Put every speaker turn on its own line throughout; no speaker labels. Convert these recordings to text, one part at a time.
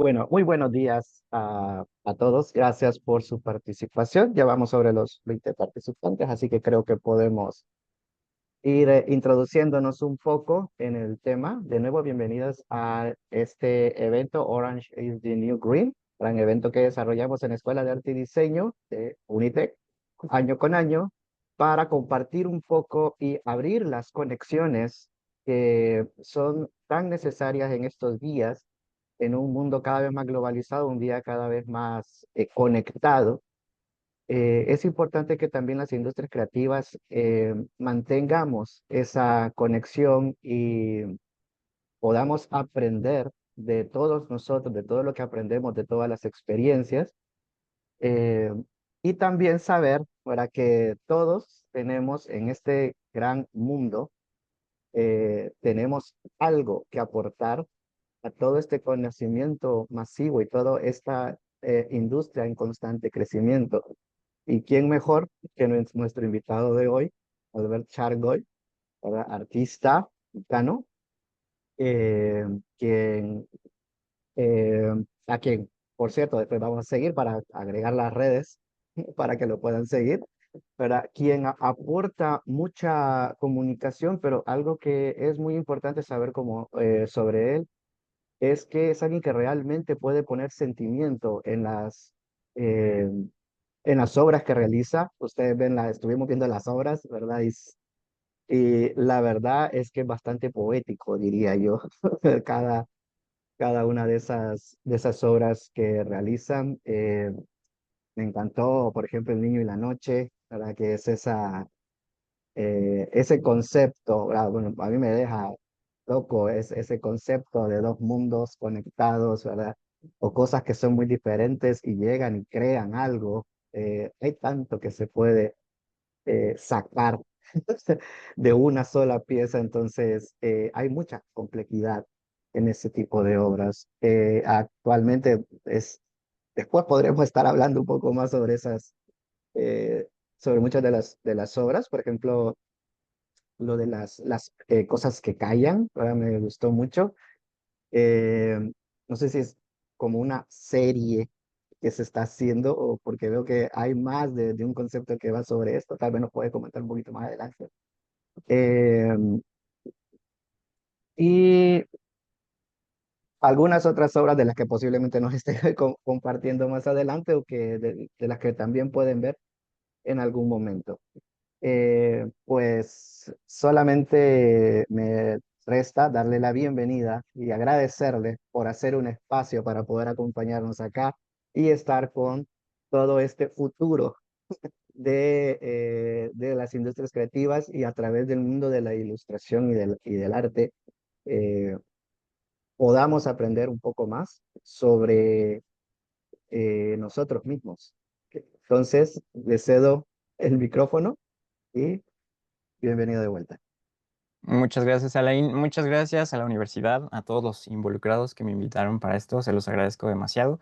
Bueno, muy buenos días a todos. Gracias por su participación. Ya vamos sobre los 20 participantes, así que creo que podemos ir introduciéndonos un poco en el tema. De nuevo, bienvenidos a este evento Orange is the New Green, gran evento que desarrollamos en la Escuela de Arte y Diseño de Unitec año con año para compartir un poco y abrir las conexiones que son tan necesarias en estos días en un mundo cada vez más globalizado, un día cada vez más conectado. Es importante que también las industrias creativas mantengamos esa conexión y podamos aprender de todos nosotros, de todo lo que aprendemos, de todas las experiencias, eh, y también saber para que todos tenemos en este gran mundo, tenemos algo que aportar a todo este conocimiento masivo y toda esta industria en constante crecimiento. ¿Y quién mejor que nuestro invitado de hoy, Albert Chargoy, ¿verdad? Artista mexicano, eh, quien, eh, a quien, por cierto, después vamos a seguir para agregar las redes para que lo puedan seguir, ¿verdad? Quien aporta mucha comunicación, pero algo que es muy importante saber como, sobre él es que es alguien que realmente puede poner sentimiento eh, en las obras que realiza. Ustedes ven, estuvimos viendo las obras, ¿verdad? Y la verdad es que es bastante poético, diría yo, cada, cada una de esas obras que realizan. Me encantó, por ejemplo, El Niño y la Noche, ¿verdad? Que es ese concepto, ¿verdad? Bueno, a mí me deja loco ese concepto de dos mundos conectados, ¿verdad? O cosas que son muy diferentes y llegan y crean algo. Hay tanto que se puede sacar de una sola pieza, entonces hay mucha complejidad en ese tipo de obras. Actualmente después podremos estar hablando un poco más sobre eh, sobre muchas de las obras, por ejemplo, lo de las cosas que callan, ¿verdad? Me gustó mucho. Eh, no sé si es como una serie que se está haciendo o porque veo que hay más de un concepto que va sobre esto, tal vez nos puede comentar un poquito más adelante. Eh, y algunas otras obras de las que posiblemente nos esté compartiendo más adelante o que de las que también pueden ver en algún momento. Pues solamente me resta darle la bienvenida y agradecerle por hacer un espacio para poder acompañarnos acá y estar con todo este futuro de las industrias creativas y a través del mundo de la ilustración y del arte, eh, podamos aprender un poco más sobre nosotros mismos. Entonces, le cedo el micrófono y bienvenido de vuelta.
Muchas gracias, Alain. Muchas gracias a la universidad, a todos los involucrados que me invitaron para esto. Se los agradezco demasiado.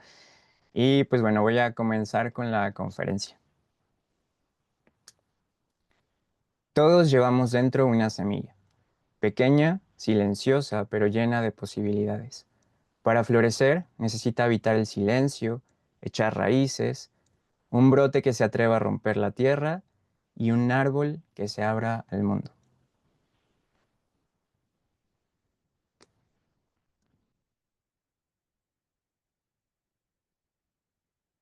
Y pues bueno, voy a comenzar con la conferencia. Todos llevamos dentro una semilla, pequeña, silenciosa, pero llena de posibilidades. Para florecer necesita habitar el silencio, echar raíces, un brote que se atreva a romper la tierra y un árbol que se abra al mundo.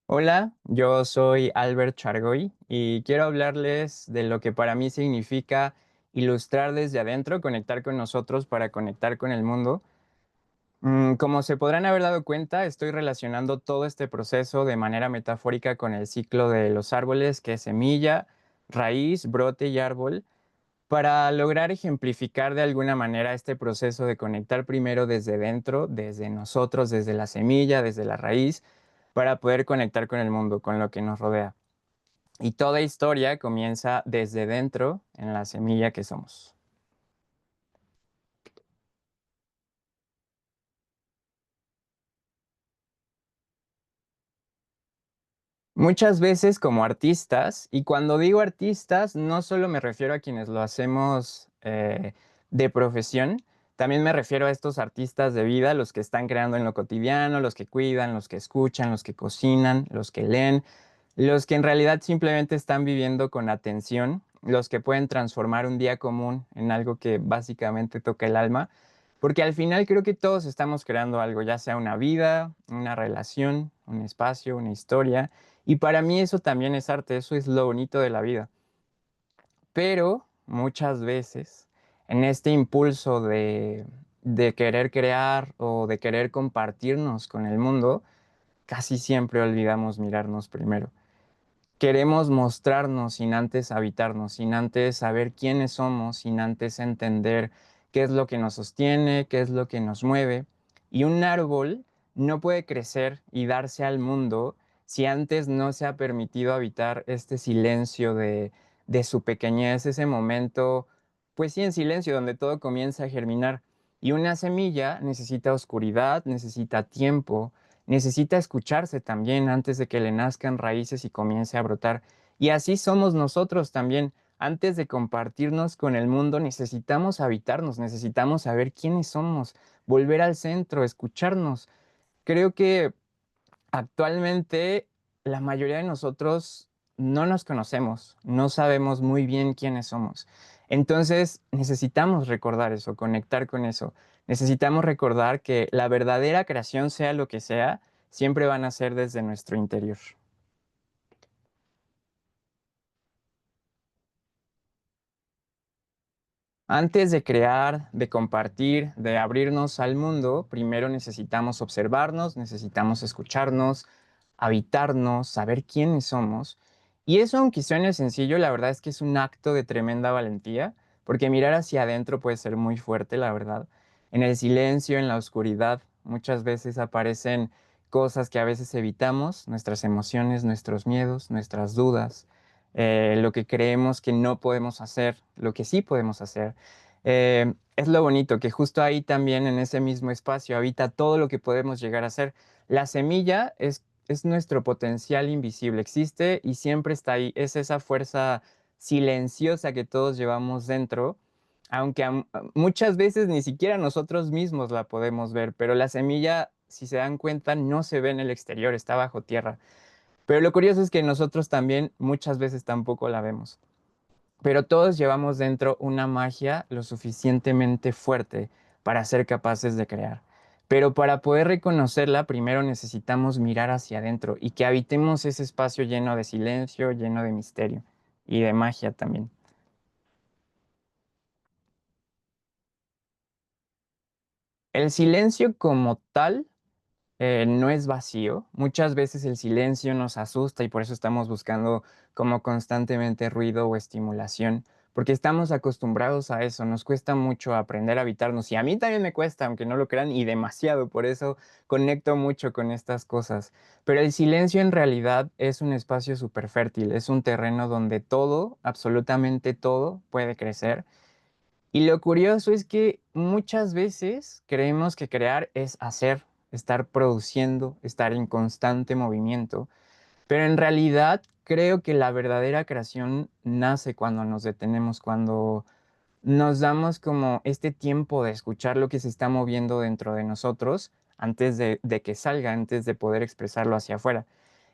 Hola, yo soy Albert Chargoy y quiero hablarles de lo que para mí significa ilustrar desde adentro, conectar con nosotros para conectar con el mundo. Como se podrán haber dado cuenta, estoy relacionando todo este proceso de manera metafórica con el ciclo de los árboles, que es semilla, raíz, brote y árbol, para lograr ejemplificar de alguna manera este proceso de conectar primero desde dentro, desde nosotros, desde la semilla, desde la raíz, para poder conectar con el mundo, con lo que nos rodea. Y toda historia comienza desde dentro, en la semilla que somos. Muchas veces como artistas, y cuando digo artistas, no solo me refiero a quienes lo hacemos de profesión, También me refiero a estos artistas de vida, los que están creando en lo cotidiano, los que cuidan, los que escuchan, los que cocinan, los que leen, los que en realidad simplemente están viviendo con atención, los que pueden transformar un día común en algo que básicamente toca el alma, porque al final creo que todos estamos creando algo, ya sea una vida, una relación, un espacio, una historia, y para mí eso también es arte, eso es lo bonito de la vida. Pero muchas veces en este impulso de querer crear o de querer compartirnos con el mundo, casi siempre olvidamos mirarnos primero. Queremos mostrarnos sin antes habitarnos, sin antes saber quiénes somos, sin antes entender qué es lo que nos sostiene, qué es lo que nos mueve. Y un árbol no puede crecer y darse al mundo si antes no se ha permitido habitar este silencio de su pequeñez, ese momento, pues sí, en silencio, donde todo comienza a germinar. Y una semilla necesita oscuridad, necesita tiempo, necesita escucharse también antes de que le nazcan raíces y comience a brotar. Y así somos nosotros también. Antes de compartirnos con el mundo, necesitamos habitarnos, necesitamos saber quiénes somos, volver al centro, escucharnos. Creo que actualmente la mayoría de nosotros no nos conocemos, no sabemos muy bien quiénes somos. Entonces necesitamos recordar eso, conectar con eso. Necesitamos recordar que la verdadera creación, sea lo que sea, siempre van a ser desde nuestro interior. Antes de crear, de compartir, de abrirnos al mundo, primero necesitamos observarnos, necesitamos escucharnos, habitarnos, saber quiénes somos. Y eso, aunque suene sencillo, la verdad es que es un acto de tremenda valentía, porque mirar hacia adentro puede ser muy fuerte, la verdad. En el silencio, en la oscuridad, muchas veces aparecen cosas que a veces evitamos, nuestras emociones, nuestros miedos, nuestras dudas, lo que creemos que no podemos hacer, lo que sí podemos hacer. Es lo bonito, que justo ahí también en ese mismo espacio habita todo lo que podemos llegar a ser. La semilla es nuestro potencial invisible, existe y siempre está ahí. Es esa fuerza silenciosa que todos llevamos dentro, aunque muchas veces ni siquiera nosotros mismos la podemos ver, pero la semilla, si se dan cuenta, no se ve en el exterior, está bajo tierra. Pero lo curioso es que nosotros también muchas veces tampoco la vemos. Pero todos llevamos dentro una magia lo suficientemente fuerte para ser capaces de crear. Pero para poder reconocerla, primero necesitamos mirar hacia adentro y que habitemos ese espacio lleno de silencio, lleno de misterio y de magia también. El silencio como tal no es vacío. Muchas veces el silencio nos asusta y por eso estamos buscando como constantemente ruido o estimulación, porque estamos acostumbrados a eso. Nos cuesta mucho aprender a habitarnos y a mí también me cuesta, aunque no lo crean, y demasiado. Por eso conecto mucho con estas cosas. Pero el silencio en realidad es un espacio súper fértil, es un terreno donde todo, absolutamente todo, puede crecer. Y lo curioso es que muchas veces creemos que crear es hacer, estar produciendo, estar en constante movimiento, pero en realidad creo que la verdadera creación nace cuando nos detenemos, cuando nos damos como este tiempo de escuchar lo que se está moviendo dentro de nosotros antes de que salga, antes de poder expresarlo hacia afuera.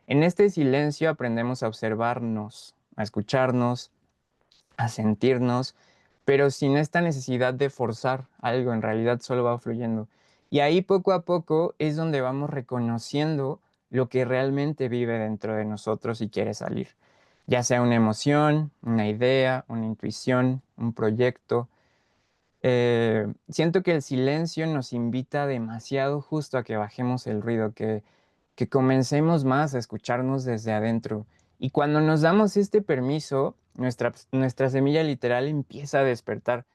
En este silencio aprendemos a observarnos, a escucharnos, a sentirnos, pero sin esta necesidad de forzar algo, en realidad solo va fluyendo. Y ahí poco a poco es donde vamos reconociendo lo que realmente vive dentro de nosotros y quiere salir, ya sea una emoción, una idea, una intuición, un proyecto. Siento que el silencio nos invita demasiado justo a que bajemos el ruido, que comencemos más a escucharnos desde adentro. Y cuando nos damos este permiso, nuestra semilla literal empieza a despertar,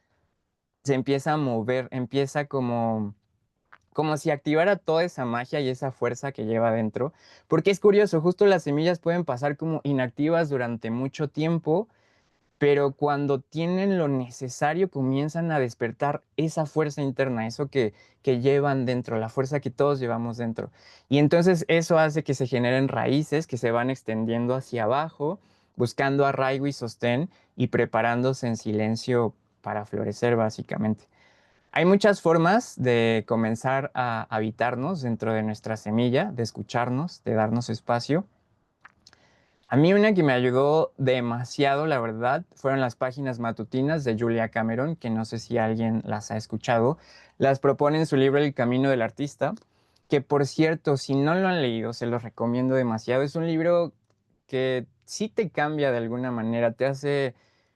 se empieza a mover, empieza como si activara toda esa magia y esa fuerza que lleva adentro. Porque es curioso, justo las semillas pueden pasar como inactivas durante mucho tiempo, pero cuando tienen lo necesario comienzan a despertar esa fuerza interna, eso que llevan dentro, la fuerza que todos llevamos dentro. Y entonces eso hace que se generen raíces que se van extendiendo hacia abajo, buscando arraigo y sostén y preparándose en silencio para florecer básicamente. Hay muchas formas de comenzar a habitarnos dentro de nuestra semilla, de escucharnos, de darnos espacio. A mí una que me ayudó demasiado, la verdad, fueron las páginas matutinas de Julia Cameron, que no sé si alguien las ha escuchado. Las propone en su libro El Camino del Artista, que por cierto, si no lo han leído, se los recomiendo demasiado. Es un libro que sí te cambia de alguna manera, te hace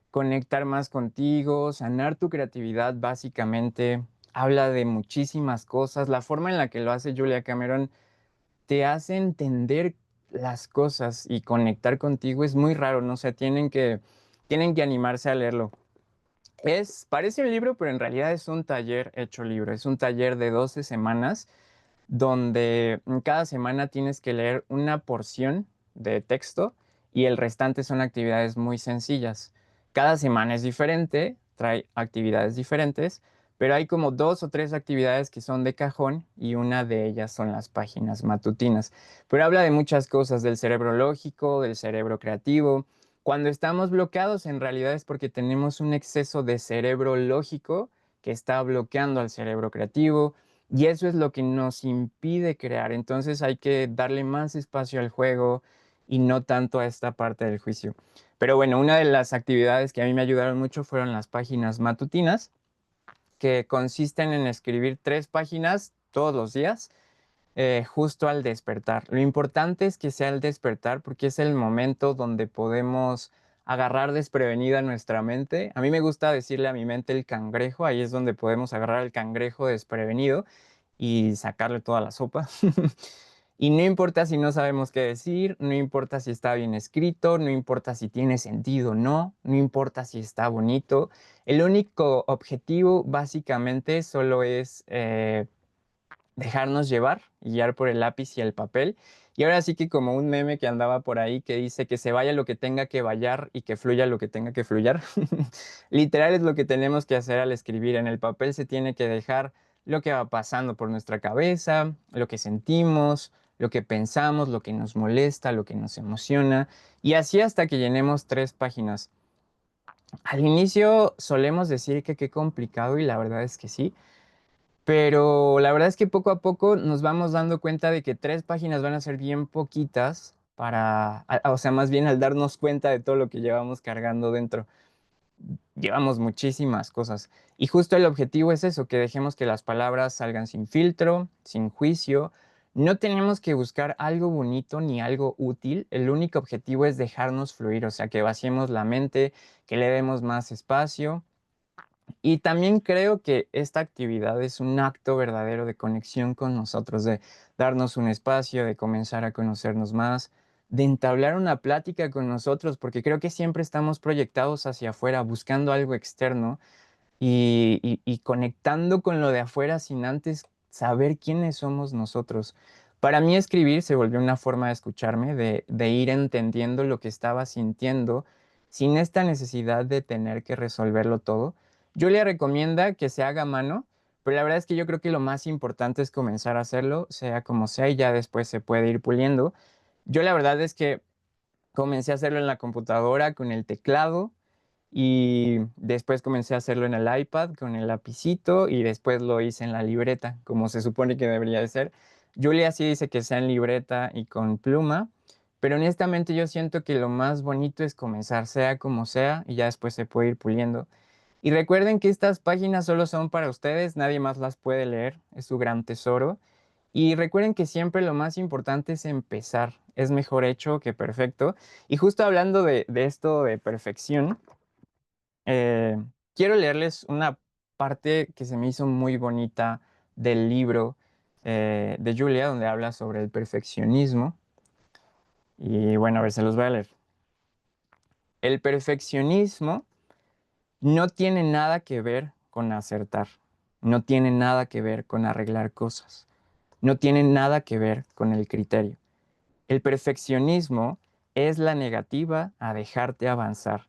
conectar más contigo, sanar tu creatividad básicamente. Habla de muchísimas cosas. La forma en la que lo hace Julia Cameron te hace entender las cosas y conectar contigo es muy raro, ¿no? O sea, tienen que animarse a leerlo. Parece un libro, pero en realidad es un taller hecho libro. Es un taller de 12 semanas donde en cada semana tienes que leer una porción de texto y el restante son actividades muy sencillas. Cada semana es diferente, trae actividades diferentes, pero hay como dos o tres actividades que son de cajón y una de ellas son las páginas matutinas. Pero habla de muchas cosas, del cerebro lógico, del cerebro creativo. Cuando estamos bloqueados, en realidad es porque tenemos un exceso de cerebro lógico que está bloqueando al cerebro creativo y eso es lo que nos impide crear. Entonces hay que darle más espacio al juego y no tanto a esta parte del juicio. Pero bueno, una de las actividades que a mí me ayudaron mucho fueron las páginas matutinas, que consisten en escribir 3 páginas todos los días, justo al despertar. Lo importante es que sea el despertar porque es el momento donde podemos agarrar desprevenida nuestra mente. A mí me gusta decirle a mi mente el cangrejo, ahí es donde podemos agarrar al cangrejo desprevenido y sacarle toda la sopa. Y no importa si no sabemos qué decir, no importa si está bien escrito, no importa si tiene sentido o no, no importa si está bonito. El único objetivo básicamente solo es dejarnos llevar y guiar por el lápiz y el papel. Y ahora sí que como un meme que andaba por ahí que dice que se vaya lo que tenga que vayar y que fluya lo que tenga que fluyar. Literal es lo que tenemos que hacer al escribir. En el papel se tiene que dejar lo que va pasando por nuestra cabeza, lo que sentimos, lo que pensamos, lo que nos molesta, lo que nos emociona. Y así hasta que llenemos 3 páginas. Al inicio solemos decir que qué complicado y la verdad es que sí. Pero la verdad es que poco a poco nos vamos dando cuenta de que 3 páginas van a ser bien poquitas o sea, más bien al darnos cuenta de todo lo que llevamos cargando dentro. Llevamos muchísimas cosas. Y justo el objetivo es eso, que dejemos que las palabras salgan sin filtro, sin juicio. No tenemos que buscar algo bonito ni algo útil. El único objetivo es dejarnos fluir, o sea, que vaciemos la mente, que le demos más espacio y también creo que esta actividad es un acto verdadero de conexión con nosotros, de darnos un espacio, de comenzar a conocernos más, de entablar una plática con nosotros, porque creo que siempre estamos proyectados hacia afuera, buscando algo externo y conectando con lo de afuera sin antes saber quiénes somos nosotros. Para mí escribir se volvió una forma de escucharme, de ir entendiendo lo que estaba sintiendo sin esta necesidad de tener que resolverlo todo. Julia recomienda que se haga a mano, pero la verdad es que yo creo que lo más importante es comenzar a hacerlo, sea como sea, y ya después se puede ir puliendo. Yo la verdad es que comencé a hacerlo en la computadora con el teclado y después comencé a hacerlo en el iPad con el lapicito y después lo hice en la libreta, como se supone que debería de ser. Julia sí dice que sea en libreta y con pluma, pero honestamente yo siento que lo más bonito es comenzar, sea como sea, y ya después se puede ir puliendo. Y recuerden que estas páginas solo son para ustedes, nadie más las puede leer, es su gran tesoro. Y recuerden que siempre lo más importante es empezar, es mejor hecho que perfecto. Y justo hablando de esto de perfección, eh, quiero leerles una parte que se me hizo muy bonita del libro de Julia, donde habla sobre el perfeccionismo. Y bueno, a ver, se los voy a leer. El perfeccionismo no tiene nada que ver con acertar, no tiene nada que ver con arreglar cosas, no tiene nada que ver con el criterio. El perfeccionismo es la negativa a dejarte avanzar.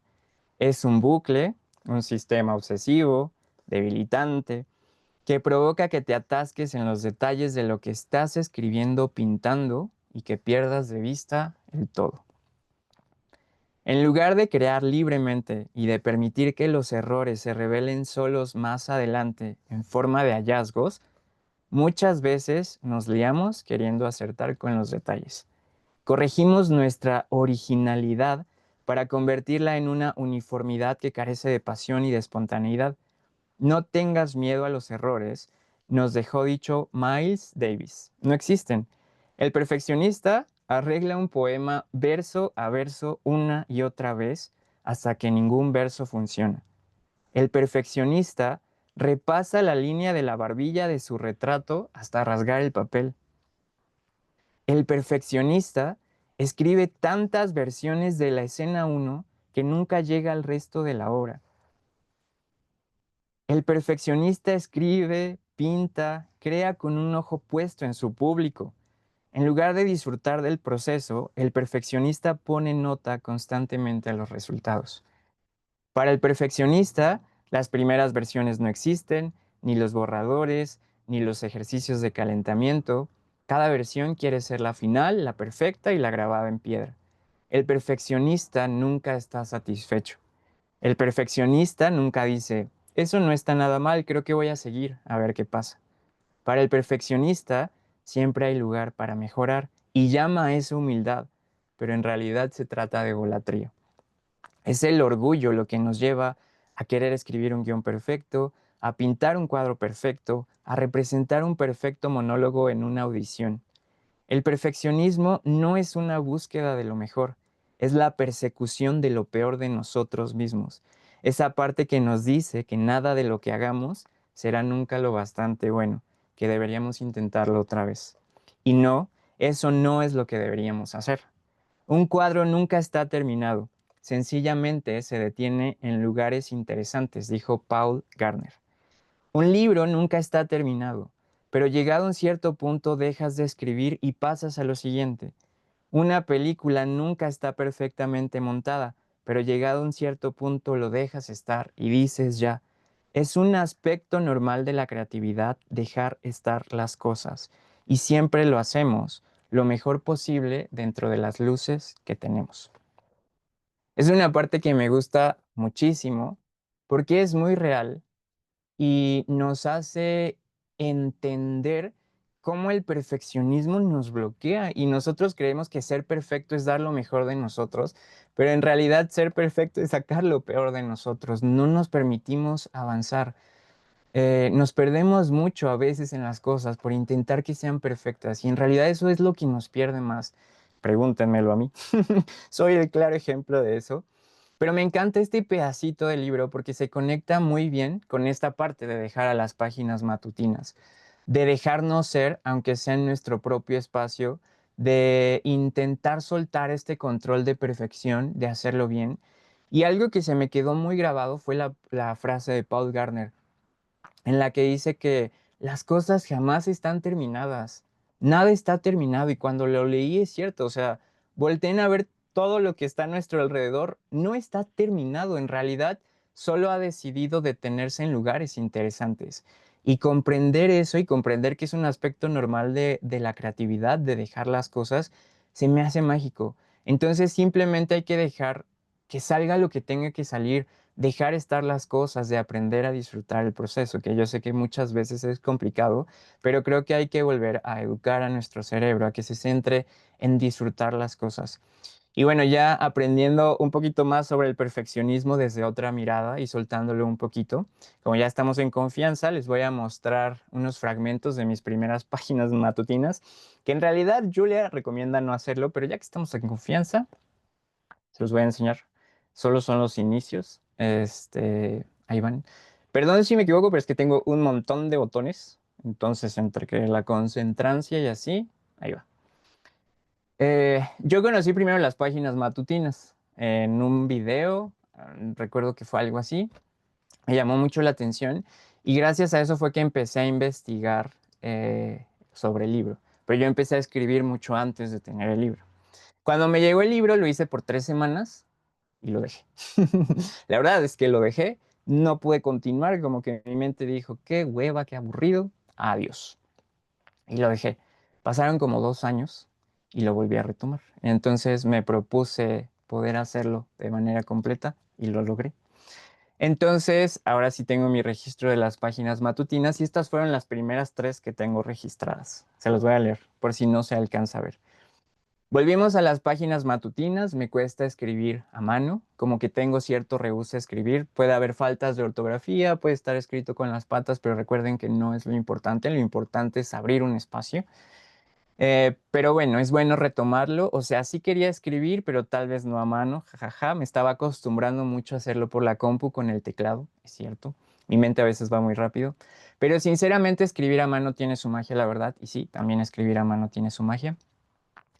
Es un bucle, un sistema obsesivo, debilitante, que provoca que te atasques en los detalles de lo que estás escribiendo, pintando y que pierdas de vista el todo. En lugar de crear libremente y de permitir que los errores se revelen solos más adelante en forma de hallazgos, muchas veces nos liamos queriendo acertar con los detalles. Corregimos nuestra originalidad para convertirla en una uniformidad que carece de pasión y de espontaneidad. No tengas miedo a los errores, nos dejó dicho Miles Davis. No existen. El perfeccionista arregla un poema verso a verso una y otra vez hasta que ningún verso funciona. El perfeccionista repasa la línea de la barbilla de su retrato hasta rasgar el papel. El perfeccionista escribe tantas versiones de la escena uno que nunca llega al resto de la obra. El perfeccionista escribe, pinta, crea con un ojo puesto en su público. En lugar de disfrutar del proceso, el perfeccionista pone nota constantemente a los resultados. Para el perfeccionista, las primeras versiones no existen, ni los borradores, ni los ejercicios de calentamiento. Cada versión quiere ser la final, la perfecta y la grabada en piedra. El perfeccionista nunca está satisfecho. El perfeccionista nunca dice, eso no está nada mal, creo que voy a seguir a ver qué pasa. Para el perfeccionista siempre hay lugar para mejorar y llama a eso humildad, pero en realidad se trata de egolatría. Es el orgullo lo que nos lleva a querer escribir un guión perfecto, a pintar un cuadro perfecto, a representar un perfecto monólogo en una audición. El perfeccionismo no es una búsqueda de lo mejor, es la persecución de lo peor de nosotros mismos. Esa parte que nos dice que nada de lo que hagamos será nunca lo bastante bueno, que deberíamos intentarlo otra vez. Y no, eso no es lo que deberíamos hacer. Un cuadro nunca está terminado, sencillamente se detiene en lugares interesantes, dijo Paul Gardner. Un libro nunca está terminado, pero llegado a un cierto punto dejas de escribir y pasas a lo siguiente. Una película nunca está perfectamente montada, pero llegado a un cierto punto lo dejas estar y dices ya. Es un aspecto normal de la creatividad dejar estar las cosas y siempre lo hacemos lo mejor posible dentro de las luces que tenemos. Es una parte que me gusta muchísimo porque es muy real y nos hace entender cómo el perfeccionismo nos bloquea y nosotros creemos que ser perfecto es dar lo mejor de nosotros, pero en realidad ser perfecto es sacar lo peor de nosotros. No nos permitimos avanzar. Nos perdemos mucho a veces en las cosas por intentar que sean perfectas y en realidad eso es lo que nos pierde más. Pregúntenmelo a mí. Soy el claro ejemplo de eso. Pero me encanta este pedacito del libro porque se conecta muy bien con esta parte de dejar a las páginas matutinas, de dejarnos ser, aunque sea en nuestro propio espacio, de intentar soltar este control de perfección, de hacerlo bien. Y algo que se me quedó muy grabado fue la frase de Paul Gardner en la que dice que las cosas jamás están terminadas, nada está terminado y cuando lo leí es cierto, o sea, volteen a ver todo lo que está a nuestro alrededor, no está terminado, en realidad solo ha decidido detenerse en lugares interesantes. Y comprender eso y comprender que es un aspecto normal de la creatividad, de dejar las cosas, se me hace mágico. Entonces simplemente hay que dejar que salga lo que tenga que salir, dejar estar las cosas, de aprender a disfrutar el proceso, que yo sé que muchas veces es complicado, pero creo que hay que volver a educar a nuestro cerebro, a que se centre en disfrutar las cosas. Y bueno, ya aprendiendo un poquito más sobre el perfeccionismo desde otra mirada y soltándolo un poquito, como ya estamos en confianza, les voy a mostrar unos fragmentos de mis primeras páginas matutinas, que en realidad Julia recomienda no hacerlo, pero ya que estamos en confianza, se los voy a enseñar. Solo son los inicios. Ahí van. Perdón si me equivoco, pero es que tengo un montón de botones. Entonces, entre que la concentrancia y así, ahí va. Yo conocí primero las páginas matutinas en un video. Recuerdo que fue algo así. Me llamó mucho la atención y gracias a eso fue que empecé a investigar sobre el libro. Pero yo empecé a escribir mucho antes de tener el libro. Cuando me llegó el libro, lo hice por 3 semanas y lo dejé. La verdad es que lo dejé, no pude continuar, como que mi mente dijo, qué hueva, qué aburrido, adiós. Y lo dejé. Pasaron como 2 años y lo volví a retomar. Entonces me propuse poder hacerlo de manera completa y lo logré. Entonces, ahora sí tengo mi registro de las páginas matutinas y estas fueron las primeras tres que tengo registradas. Se los voy a leer por si no se alcanza a ver. Volvimos a las páginas matutinas, me cuesta escribir a mano, como que tengo cierto rehúso a escribir, puede haber faltas de ortografía, puede estar escrito con las patas, pero recuerden que no es lo importante es abrir un espacio. Pero bueno, es bueno retomarlo, o sea, sí quería escribir, pero tal vez no a mano, jajaja, me estaba acostumbrando mucho a hacerlo por la compu con el teclado, es cierto, mi mente a veces va muy rápido, pero sinceramente escribir a mano tiene su magia, la verdad, y sí, también escribir a mano tiene su magia.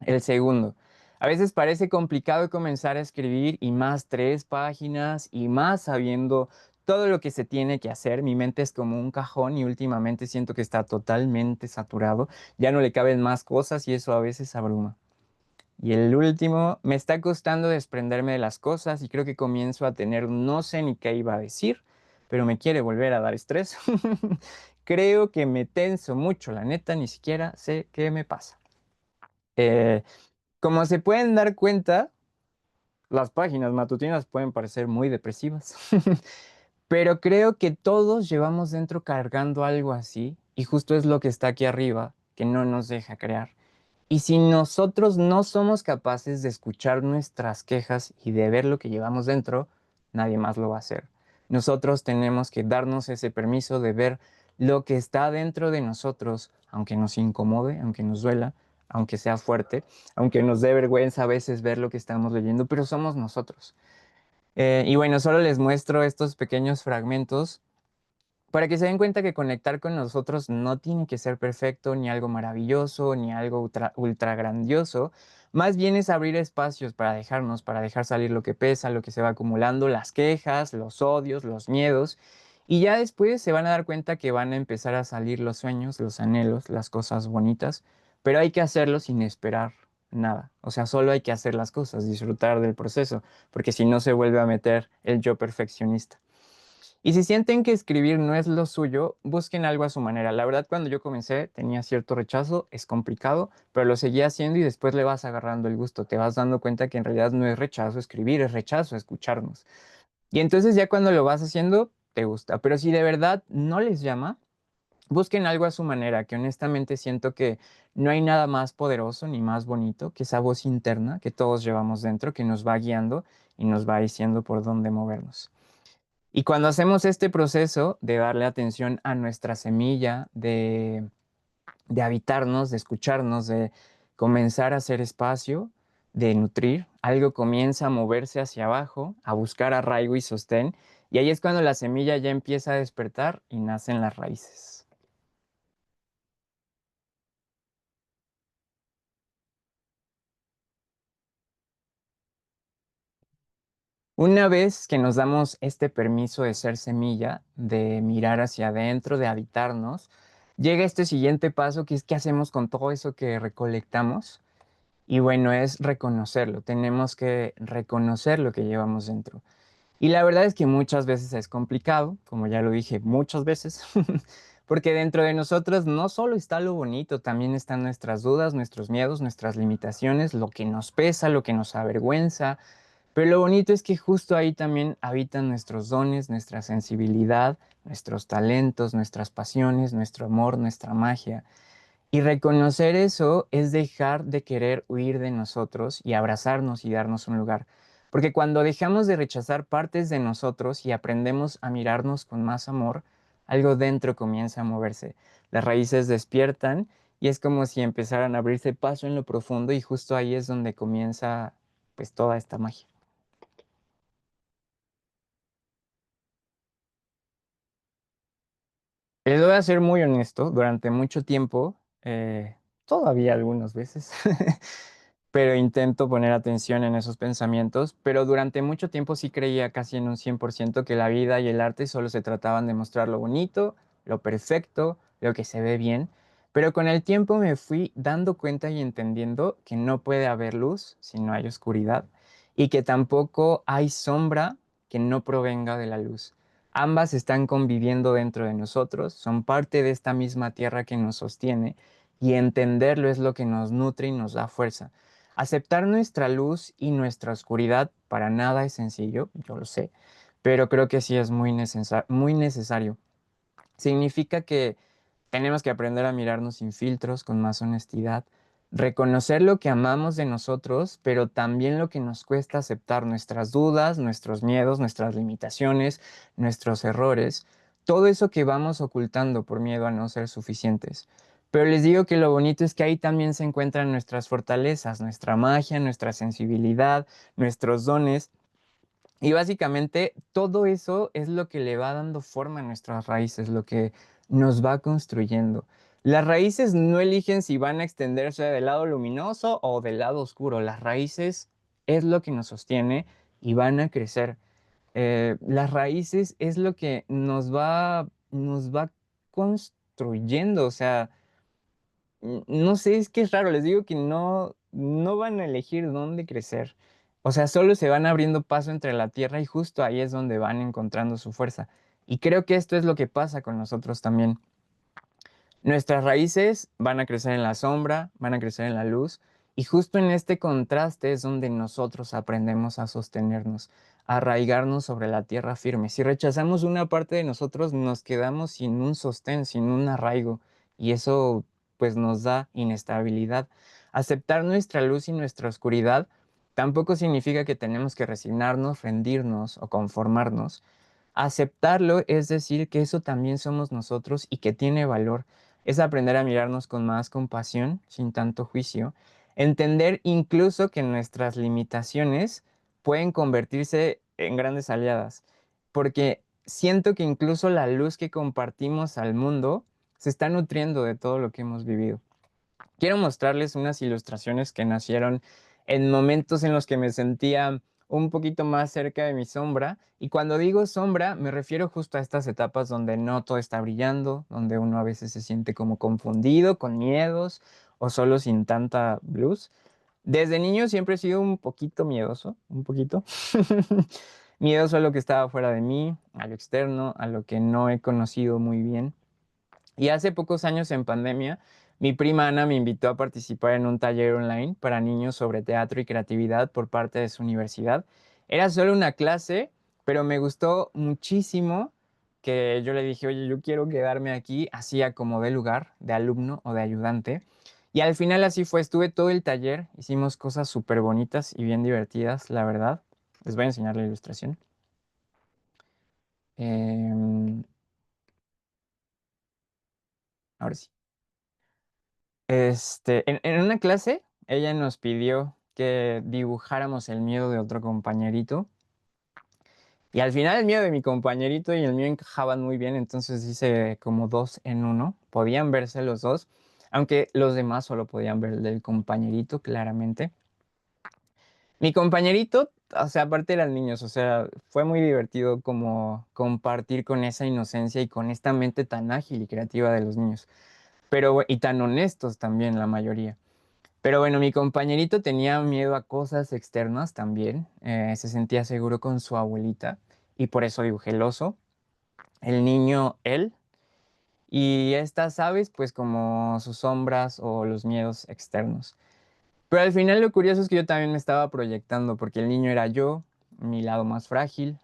El segundo, a veces parece complicado comenzar a escribir y más 3 páginas y más sabiendo todo lo que se tiene que hacer. Mi mente es como un cajón y últimamente siento que está totalmente saturado. Ya no le caben más cosas y eso a veces abruma. Y el último, me está costando desprenderme de las cosas y creo que comienzo a tener no sé ni qué iba a decir, pero me quiere volver a dar estrés. Creo que me tenso mucho, la neta, ni siquiera sé qué me pasa. Eh, Como se pueden dar cuenta, las páginas matutinas pueden parecer muy depresivas, pero creo que todos llevamos dentro cargando algo así y justo es lo que está aquí arriba, que no nos deja crear. Y si nosotros no somos capaces de escuchar nuestras quejas y de ver lo que llevamos dentro, nadie más lo va a hacer. Nosotros tenemos que darnos ese permiso de ver lo que está dentro de nosotros, aunque nos incomode, aunque nos duela, aunque sea fuerte, aunque nos dé vergüenza a veces ver lo que estamos leyendo, pero somos nosotros. Y bueno, solo les muestro estos pequeños fragmentos para que se den cuenta que conectar con nosotros no tiene que ser perfecto, ni algo maravilloso, ni algo ultra grandioso. Más bien es abrir espacios para dejarnos, para dejar salir lo que pesa, lo que se va acumulando, las quejas, los odios, los miedos. Y ya después se van a dar cuenta que van a empezar a salir los sueños, los anhelos, las cosas bonitas. Pero hay que hacerlo sin esperar nada. O sea, solo hay que hacer las cosas, disfrutar del proceso, porque si no se vuelve a meter el yo perfeccionista. Y si sienten que escribir no es lo suyo, busquen algo a su manera. La verdad, cuando yo comencé tenía cierto rechazo, es complicado, pero lo seguía haciendo y después le vas agarrando el gusto. Te vas dando cuenta que en realidad no es rechazo escribir, es rechazo escucharnos. Y entonces ya cuando lo vas haciendo, te gusta. Pero si de verdad no les llama, busquen algo a su manera, que honestamente siento que no hay nada más poderoso ni más bonito que esa voz interna que todos llevamos dentro, que nos va guiando y nos va diciendo por dónde movernos. Y cuando hacemos este proceso de darle atención a nuestra semilla, de habitarnos, de escucharnos, de comenzar a hacer espacio, de nutrir, algo comienza a moverse hacia abajo, a buscar arraigo y sostén, y ahí es cuando la semilla ya empieza a despertar y nacen las raíces. Una vez que nos damos este permiso de ser semilla, de mirar hacia adentro, de habitarnos, llega este siguiente paso que es qué hacemos con todo eso que recolectamos. Y bueno, es reconocerlo. Tenemos que reconocer lo que llevamos dentro. Y la verdad es que muchas veces es complicado, como ya lo dije muchas veces, porque dentro de nosotros no solo está lo bonito, también están nuestras dudas, nuestros miedos, nuestras limitaciones, lo que nos pesa, lo que nos avergüenza. Pero lo bonito es que justo ahí también habitan nuestros dones, nuestra sensibilidad, nuestros talentos, nuestras pasiones, nuestro amor, nuestra magia. Y reconocer eso es dejar de querer huir de nosotros y abrazarnos y darnos un lugar. Porque cuando dejamos de rechazar partes de nosotros y aprendemos a mirarnos con más amor, algo dentro comienza a moverse. Las raíces despiertan y es como si empezaran a abrirse paso en lo profundo y justo ahí es donde comienza pues toda esta magia. Les voy a ser muy honesto, durante mucho tiempo, todavía algunas veces, pero intento poner atención en esos pensamientos, pero durante mucho tiempo sí creía casi en un 100% que la vida y el arte solo se trataban de mostrar lo bonito, lo perfecto, lo que se ve bien, pero con el tiempo me fui dando cuenta y entendiendo que no puede haber luz si no hay oscuridad y que tampoco hay sombra que no provenga de la luz. Ambas están conviviendo dentro de nosotros, son parte de esta misma tierra que nos sostiene y entenderlo es lo que nos nutre y nos da fuerza. Aceptar nuestra luz y nuestra oscuridad para nada es sencillo, yo lo sé, pero creo que sí es muy necesario. Significa que tenemos que aprender a mirarnos sin filtros, con más honestidad, reconocer lo que amamos de nosotros, pero también lo que nos cuesta aceptar nuestras dudas, nuestros miedos, nuestras limitaciones, nuestros errores, todo eso que vamos ocultando por miedo a no ser suficientes. Pero les digo que lo bonito es que ahí también se encuentran nuestras fortalezas, nuestra magia, nuestra sensibilidad, nuestros dones. Y básicamente todo eso es lo que le va dando forma a nuestras raíces, lo que nos va construyendo. Las raíces no eligen si van a extenderse del lado luminoso o del lado oscuro. Las raíces es lo que nos sostiene y van a crecer. Las raíces es lo que nos va construyendo. O sea, no sé, es que es raro, les digo que no van a elegir dónde crecer. O sea, solo se van abriendo paso entre la tierra y justo ahí es donde van encontrando su fuerza. Y creo que esto es lo que pasa con nosotros también. Nuestras raíces van a crecer en la sombra, van a crecer en la luz, y justo en este contraste es donde nosotros aprendemos a sostenernos, a arraigarnos sobre la tierra firme. Si rechazamos una parte de nosotros, nos quedamos sin un sostén, sin un arraigo, y eso pues nos da inestabilidad. Aceptar nuestra luz y nuestra oscuridad tampoco significa que tenemos que resignarnos, rendirnos o conformarnos. Aceptarlo es decir que eso también somos nosotros y que tiene valor. Es aprender a mirarnos con más compasión, sin tanto juicio. Entender incluso que nuestras limitaciones pueden convertirse en grandes aliadas. Porque siento que incluso la luz que compartimos al mundo se está nutriendo de todo lo que hemos vivido. Quiero mostrarles unas ilustraciones que nacieron en momentos en los que me sentía un poquito más cerca de mi sombra. Y cuando digo sombra, me refiero justo a estas etapas donde no todo está brillando, donde uno a veces se siente como confundido, con miedos o solo sin tanta luz. Desde niño siempre he sido un poquito miedoso, un poquito. Miedoso a lo que estaba fuera de mí, a lo externo, a lo que no he conocido muy bien. Y hace pocos años en pandemia, mi prima Ana me invitó a participar en un taller online para niños sobre teatro y creatividad por parte de su universidad. Era solo una clase, pero me gustó muchísimo que yo le dije, oye, yo quiero quedarme aquí, así a como de lugar, de alumno o de ayudante. Y al final así fue, estuve todo el taller, hicimos cosas súper bonitas y bien divertidas, la verdad. Les voy a enseñar la ilustración. Em, ahora sí. En una clase, ella nos pidió que dibujáramos el miedo de otro compañerito. Y al final el miedo de mi compañerito y el mío encajaban muy bien, entonces hice como dos en uno. Podían verse los dos, aunque los demás solo podían ver el del compañerito, claramente. Mi compañerito, o sea, aparte eran niños, o sea, fue muy divertido como compartir con esa inocencia y con esta mente tan ágil y creativa de los niños. Y tan honestos también, la mayoría. Pero bueno, mi compañerito tenía miedo a cosas externas también. Se sentía seguro con su abuelita y por eso dibujé el oso. El niño, él. Y estas aves, pues como sus sombras o los miedos externos. Pero al final lo curioso es que yo también me estaba proyectando porque el niño era yo, mi lado más frágil.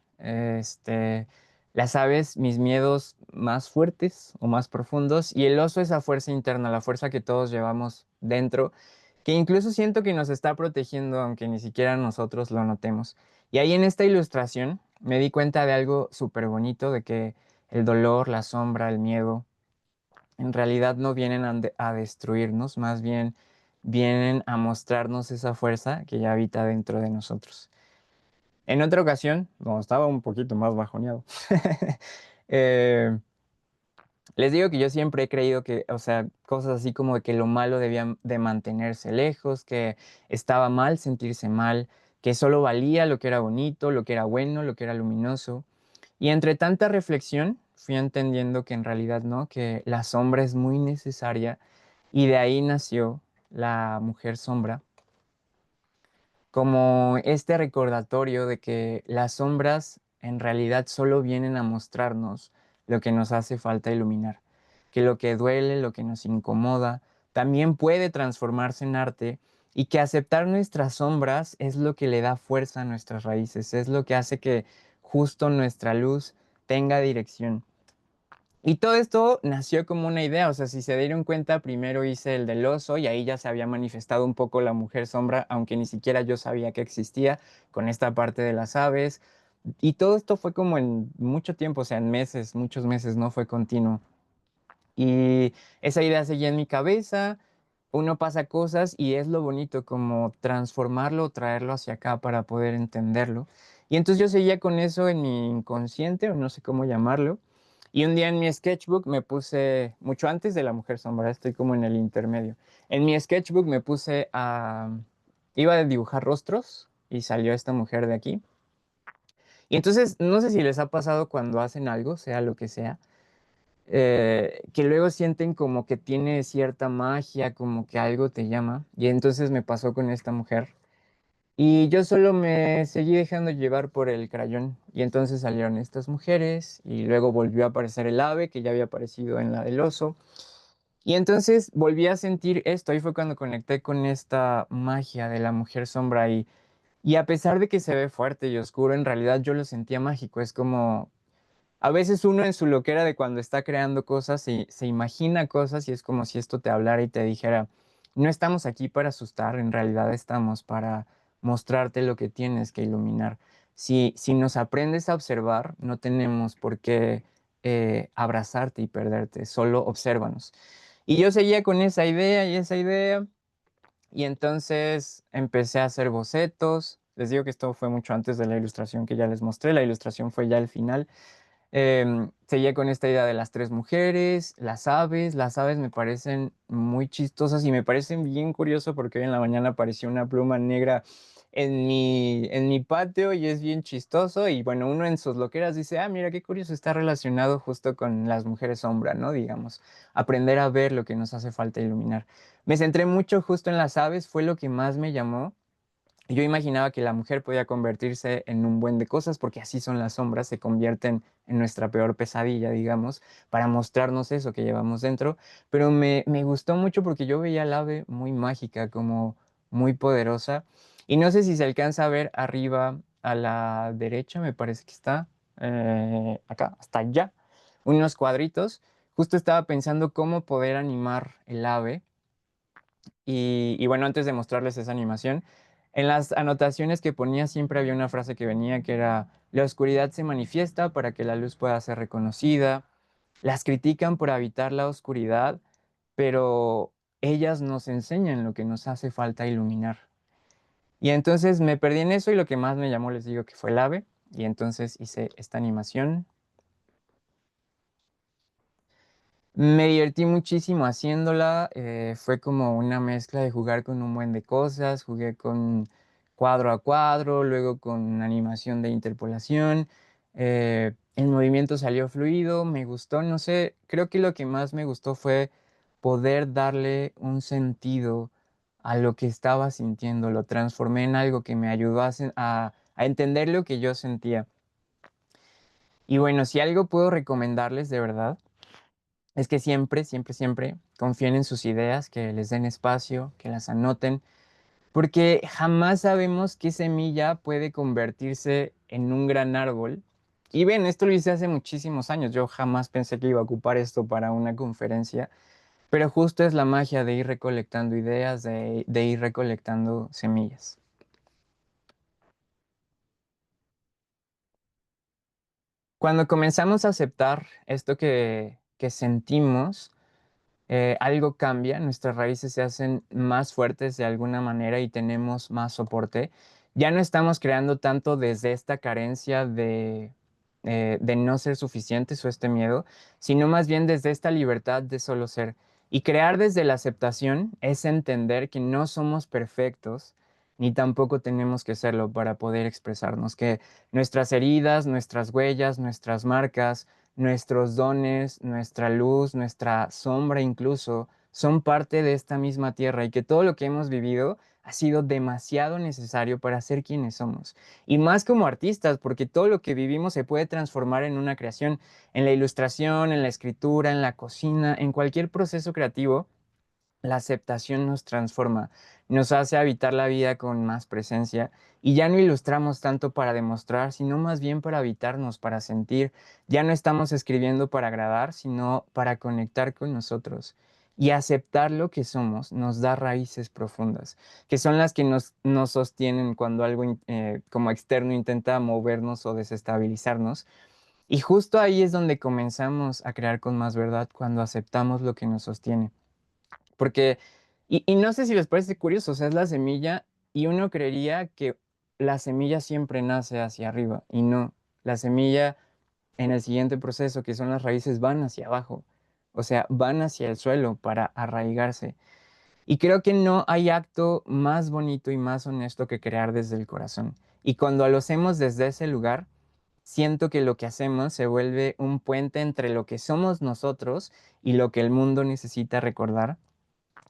Las aves, mis miedos más fuertes o más profundos. Y el oso, esa fuerza interna, la fuerza que todos llevamos dentro que incluso siento que nos está protegiendo, aunque ni siquiera nosotros lo notemos. Y ahí en esta ilustración me di cuenta de algo súper bonito, de que el dolor, la sombra, el miedo, en realidad no vienen a destruirnos, más bien vienen a mostrarnos esa fuerza que ya habita dentro de nosotros. En otra ocasión, cuando estaba un poquito más bajoneado, eh, les digo que yo siempre he creído que, o sea, cosas así como de que lo malo debía de mantenerse lejos, que estaba mal sentirse mal, que solo valía lo que era bonito, lo que era bueno, lo que era luminoso. Y entre tanta reflexión fui entendiendo que en realidad no, que la sombra es muy necesaria y de ahí nació la mujer sombra, como este recordatorio de que las sombras en realidad solo vienen a mostrarnos lo que nos hace falta iluminar, que lo que duele, lo que nos incomoda, también puede transformarse en arte y que aceptar nuestras sombras es lo que le da fuerza a nuestras raíces, es lo que hace que justo nuestra luz tenga dirección. Y todo esto nació como una idea, o sea, si se dieron cuenta, primero hice el del oso y ahí ya se había manifestado un poco la mujer sombra, aunque ni siquiera yo sabía que existía, con esta parte de las aves. Y todo esto fue como en mucho tiempo, o sea, en meses, muchos meses, no fue continuo. Y esa idea seguía en mi cabeza, uno pasa cosas y es lo bonito como transformarlo, traerlo hacia acá para poder entenderlo. Y entonces yo seguía con eso en mi inconsciente, o no sé cómo llamarlo. Y un día en mi sketchbook me puse, mucho antes de la mujer sombra, estoy como en el intermedio. En mi sketchbook me puse a, iba a dibujar rostros y salió esta mujer de aquí. Y entonces, no sé si les ha pasado cuando hacen algo, sea lo que sea, que luego sienten como que tiene cierta magia, como que algo te llama. Y entonces me pasó con esta mujer. Y yo solo me seguí dejando llevar por el crayón. Y entonces salieron estas mujeres y luego volvió a aparecer el ave que ya había aparecido en la del oso. Y entonces volví a sentir esto. Ahí fue cuando conecté con esta magia de la mujer sombra. Y a pesar de que se ve fuerte y oscuro, en realidad yo lo sentía mágico. Es como a veces uno en su loquera de cuando está creando cosas se imagina cosas y es como si esto te hablara y te dijera, no estamos aquí para asustar, en realidad estamos para mostrarte lo que tienes que iluminar. Si nos aprendes a observar, no tenemos por qué abrazarte y perderte, solo obsérvanos. Y yo seguía con esa idea, y entonces empecé a hacer bocetos. Les digo que esto fue mucho antes de la ilustración que ya les mostré, la ilustración fue ya el final. Seguía con esta idea de las tres mujeres, las aves me parecen muy chistosas y me parecen bien curioso porque hoy en la mañana apareció una pluma negra en mi patio y es bien chistoso y bueno, uno en sus loqueras dice, ah, mira qué curioso, está relacionado justo con las mujeres sombra, ¿no? Digamos, aprender a ver lo que nos hace falta iluminar. Me centré mucho justo en las aves, fue lo que más me llamó. Yo imaginaba que la mujer podía convertirse en un buen de cosas porque así son las sombras, se convierten en nuestra peor pesadilla, digamos, para mostrarnos eso que llevamos dentro. Pero me gustó mucho porque yo veía al ave muy mágica, como muy poderosa. Y no sé si se alcanza a ver arriba a la derecha, me parece que está acá, hasta allá, unos cuadritos. Justo estaba pensando cómo poder animar el ave y bueno, antes de mostrarles esa animación, en las anotaciones que ponía siempre había una frase que venía que era, la oscuridad se manifiesta para que la luz pueda ser reconocida, las critican por habitar la oscuridad, pero ellas nos enseñan lo que nos hace falta iluminar. Y entonces me perdí en eso y lo que más me llamó, les digo, que fue el ave, y entonces hice esta animación. Me divertí muchísimo haciéndola, fue como una mezcla de jugar con un buen de cosas, jugué con cuadro a cuadro, luego con animación de interpolación, el movimiento salió fluido, me gustó, no sé, creo que lo que más me gustó fue poder darle un sentido a lo que estaba sintiendo, lo transformé en algo que me ayudó a entender lo que yo sentía. Y bueno, si algo puedo recomendarles de verdad, es que siempre, siempre, siempre confíen en sus ideas, que les den espacio, que las anoten, porque jamás sabemos qué semilla puede convertirse en un gran árbol. Y ven, esto lo hice hace muchísimos años, yo jamás pensé que iba a ocupar esto para una conferencia, pero justo es la magia de ir recolectando ideas, de ir recolectando semillas. Cuando comenzamos a aceptar esto que sentimos, algo cambia, nuestras raíces se hacen más fuertes de alguna manera y tenemos más soporte. Ya no estamos creando tanto desde esta carencia de no ser suficientes o este miedo, sino más bien desde esta libertad de solo ser. Y crear desde la aceptación es entender que no somos perfectos, ni tampoco tenemos que serlo para poder expresarnos, que nuestras heridas, nuestras huellas, nuestras marcas, nuestros dones, nuestra luz, nuestra sombra incluso, son parte de esta misma tierra y que todo lo que hemos vivido ha sido demasiado necesario para ser quienes somos. Y más como artistas, porque todo lo que vivimos se puede transformar en una creación, en la ilustración, en la escritura, en la cocina, en cualquier proceso creativo. la aceptación nos transforma, nos hace habitar la vida con más presencia y ya no ilustramos tanto para demostrar, sino más bien para habitarnos, para sentir. Ya no estamos escribiendo para agradar, sino para conectar con nosotros. Y aceptar lo que somos nos da raíces profundas, que son las que nos sostienen cuando algo como externo intenta movernos o desestabilizarnos. Y justo ahí es donde comenzamos a crear con más verdad, cuando aceptamos lo que nos sostiene. Porque, y no sé si les parece curioso, o sea, es la semilla y uno creería que la semilla siempre nace hacia arriba y no, la semilla en el siguiente proceso, que son las raíces, van hacia abajo, o sea, van hacia el suelo para arraigarse. Y creo que no hay acto más bonito y más honesto que crear desde el corazón. Y cuando lo hacemos desde ese lugar, siento que lo que hacemos se vuelve un puente entre lo que somos nosotros y lo que el mundo necesita recordar,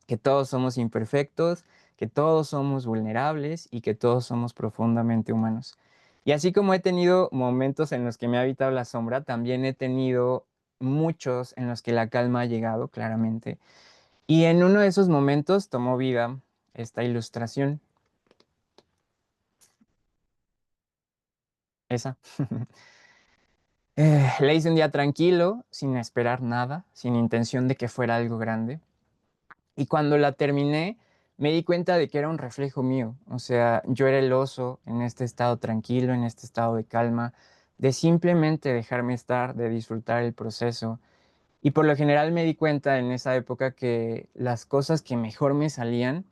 que todos somos imperfectos, que todos somos vulnerables y que todos somos profundamente humanos. Y así como he tenido momentos en los que me ha habitado la sombra, también he tenido muchos en los que la calma ha llegado claramente. Y en uno de esos momentos tomó vida esta ilustración, esa. La hice un día tranquilo, sin esperar nada, sin intención de que fuera algo grande. Y cuando la terminé, me di cuenta de que era un reflejo mío. O sea, yo era el oso en este estado tranquilo, en este estado de calma, de simplemente dejarme estar, de disfrutar el proceso. Y por lo general me di cuenta en esa época que las cosas que mejor me salían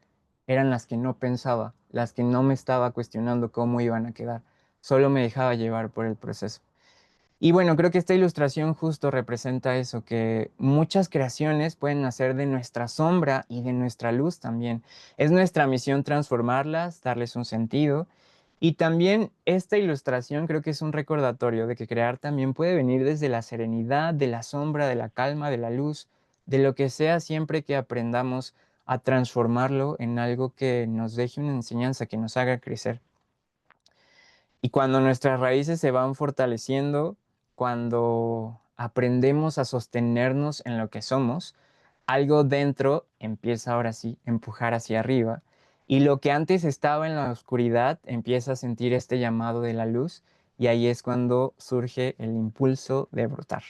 eran las que no pensaba, las que no me estaba cuestionando cómo iban a quedar. Solo me dejaba llevar por el proceso. Y bueno, creo que esta ilustración justo representa eso, que muchas creaciones pueden nacer de nuestra sombra y de nuestra luz también. Es nuestra misión transformarlas, darles un sentido. Y también esta ilustración creo que es un recordatorio de que crear también puede venir desde la serenidad, de la sombra, de la calma, de la luz, de lo que sea, siempre que aprendamos a transformarlo en algo que nos deje una enseñanza, que nos haga crecer. Y cuando nuestras raíces se van fortaleciendo, cuando aprendemos a sostenernos en lo que somos, algo dentro empieza ahora sí a empujar hacia arriba. Y lo que antes estaba en la oscuridad empieza a sentir este llamado de la luz, y ahí es cuando surge el impulso de brotar.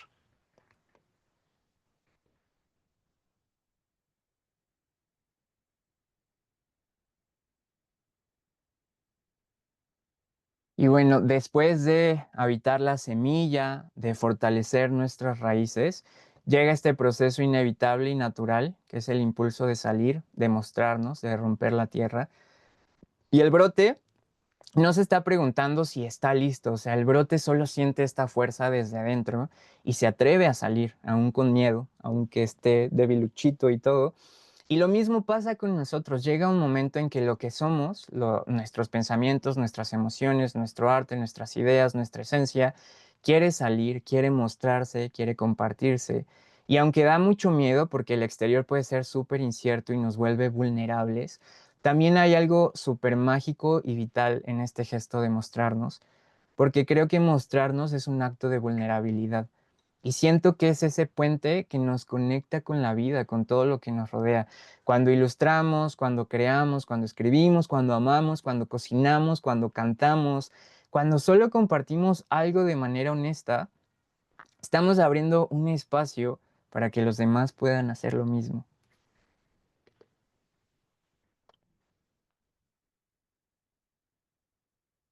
Y bueno, después de habitar la semilla, de fortalecer nuestras raíces, llega este proceso inevitable y natural, que es el impulso de salir, de mostrarnos, de romper la tierra. Y el brote no se está preguntando si está listo, o sea, el brote solo siente esta fuerza desde adentro y se atreve a salir, aún con miedo, aunque esté debiluchito y todo. Y lo mismo pasa con nosotros. Llega un momento en que lo que somos, nuestros pensamientos, nuestras emociones, nuestro arte, nuestras ideas, nuestra esencia, quiere salir, quiere mostrarse, quiere compartirse. Y aunque da mucho miedo porque el exterior puede ser súper incierto y nos vuelve vulnerables, también hay algo súper mágico y vital en este gesto de mostrarnos, porque creo que mostrarnos es un acto de vulnerabilidad. Y siento que es ese puente que nos conecta con la vida, con todo lo que nos rodea. Cuando ilustramos, cuando creamos, cuando escribimos, cuando amamos, cuando cocinamos, cuando cantamos, cuando solo compartimos algo de manera honesta, estamos abriendo un espacio para que los demás puedan hacer lo mismo.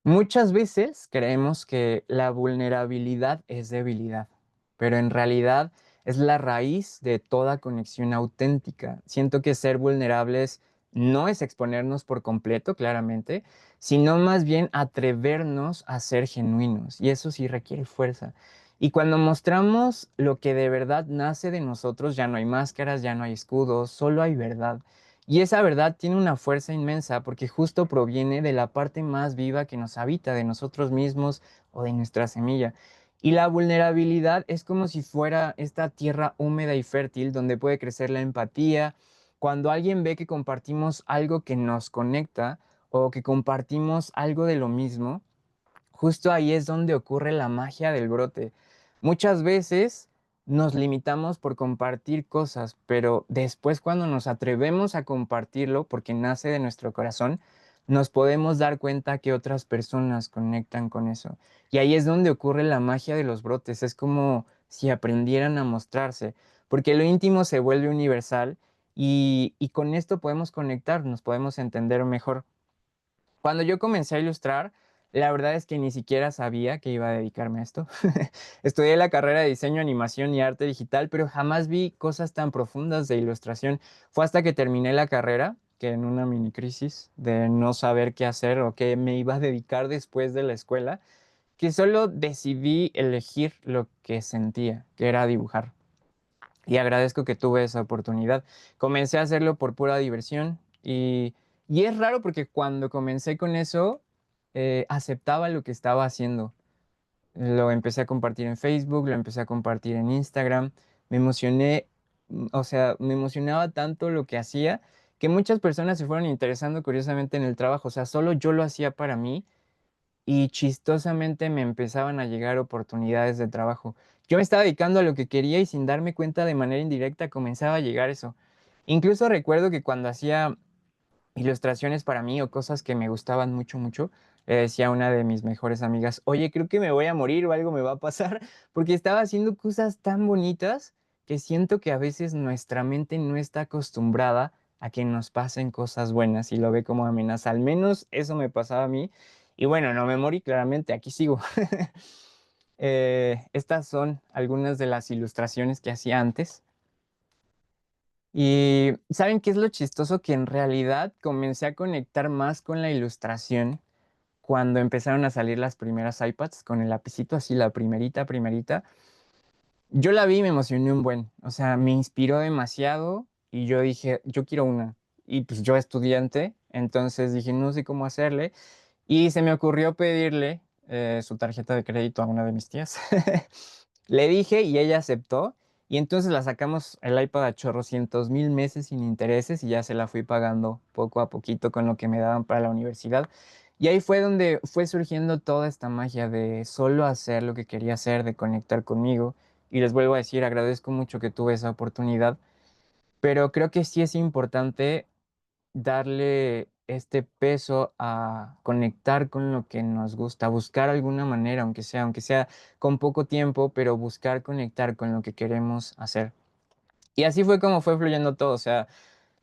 Muchas veces creemos que la vulnerabilidad es debilidad, pero en realidad es la raíz de toda conexión auténtica. Siento que ser vulnerables no es exponernos por completo, claramente, sino más bien atrevernos a ser genuinos, y eso sí requiere fuerza. Y cuando mostramos lo que de verdad nace de nosotros, ya no hay máscaras, ya no hay escudos, solo hay verdad. Y esa verdad tiene una fuerza inmensa porque justo proviene de la parte más viva que nos habita, de nosotros mismos o de nuestra semilla. Y la vulnerabilidad es como si fuera esta tierra húmeda y fértil donde puede crecer la empatía. Cuando alguien ve que compartimos algo que nos conecta o que compartimos algo de lo mismo, justo ahí es donde ocurre la magia del brote. Muchas veces nos limitamos por compartir cosas, pero después cuando nos atrevemos a compartirlo, porque nace de nuestro corazón, nos podemos dar cuenta que otras personas conectan con eso. Y ahí es donde ocurre la magia de los brotes. Es como si aprendieran a mostrarse, porque lo íntimo se vuelve universal y con esto podemos conectar, nos podemos entender mejor. Cuando yo comencé a ilustrar, la verdad es que ni siquiera sabía que iba a dedicarme a esto. Estudié la carrera de diseño, animación y arte digital, pero jamás vi cosas tan profundas de ilustración. Fue hasta que terminé la carrera, que en una mini crisis de no saber qué hacer o qué me iba a dedicar después de la escuela, que solo decidí elegir lo que sentía, que era dibujar. Y agradezco que tuve esa oportunidad. Comencé a hacerlo por pura diversión y es raro porque cuando comencé con eso, aceptaba lo que estaba haciendo. Lo empecé a compartir en Facebook, lo empecé a compartir en Instagram. Me emocioné, o sea, me emocionaba tanto lo que hacía que muchas personas se fueron interesando curiosamente en el trabajo. O sea, solo yo lo hacía para mí y chistosamente me empezaban a llegar oportunidades de trabajo. Yo me estaba dedicando a lo que quería y sin darme cuenta de manera indirecta comenzaba a llegar eso. Incluso recuerdo que cuando hacía ilustraciones para mí o cosas que me gustaban mucho, mucho, le decía a una de mis mejores amigas, oye, creo que me voy a morir o algo me va a pasar, porque estaba haciendo cosas tan bonitas que siento que a veces nuestra mente no está acostumbrada a que nos pasen cosas buenas y lo ve como amenaza. Al menos eso me pasaba a mí. Y bueno, no me morí, claramente, aquí sigo. Estas son algunas de las ilustraciones que hacía antes. Y ¿saben qué es lo chistoso? Que en realidad comencé a conectar más con la ilustración cuando empezaron a salir las primeras iPads con el lapicito, así la primerita, primerita. Yo la vi y me emocioné un buen, o sea, me inspiró demasiado y yo dije, yo quiero una. Y pues yo estudiante, entonces dije, no sé cómo hacerle. Y se me ocurrió pedirle su tarjeta de crédito a una de mis tías. Le dije y ella aceptó. Y entonces la sacamos el iPad a chorrocientos mil meses sin intereses y ya se la fui pagando poco a poquito con lo que me daban para la universidad. Y ahí fue donde fue surgiendo toda esta magia de solo hacer lo que quería hacer, de conectar conmigo. Y les vuelvo a decir, agradezco mucho que tuve esa oportunidad, pero creo que sí es importante darle este peso a conectar con lo que nos gusta, buscar alguna manera, aunque sea con poco tiempo, pero buscar conectar con lo que queremos hacer. Y así fue como fue fluyendo todo, o sea,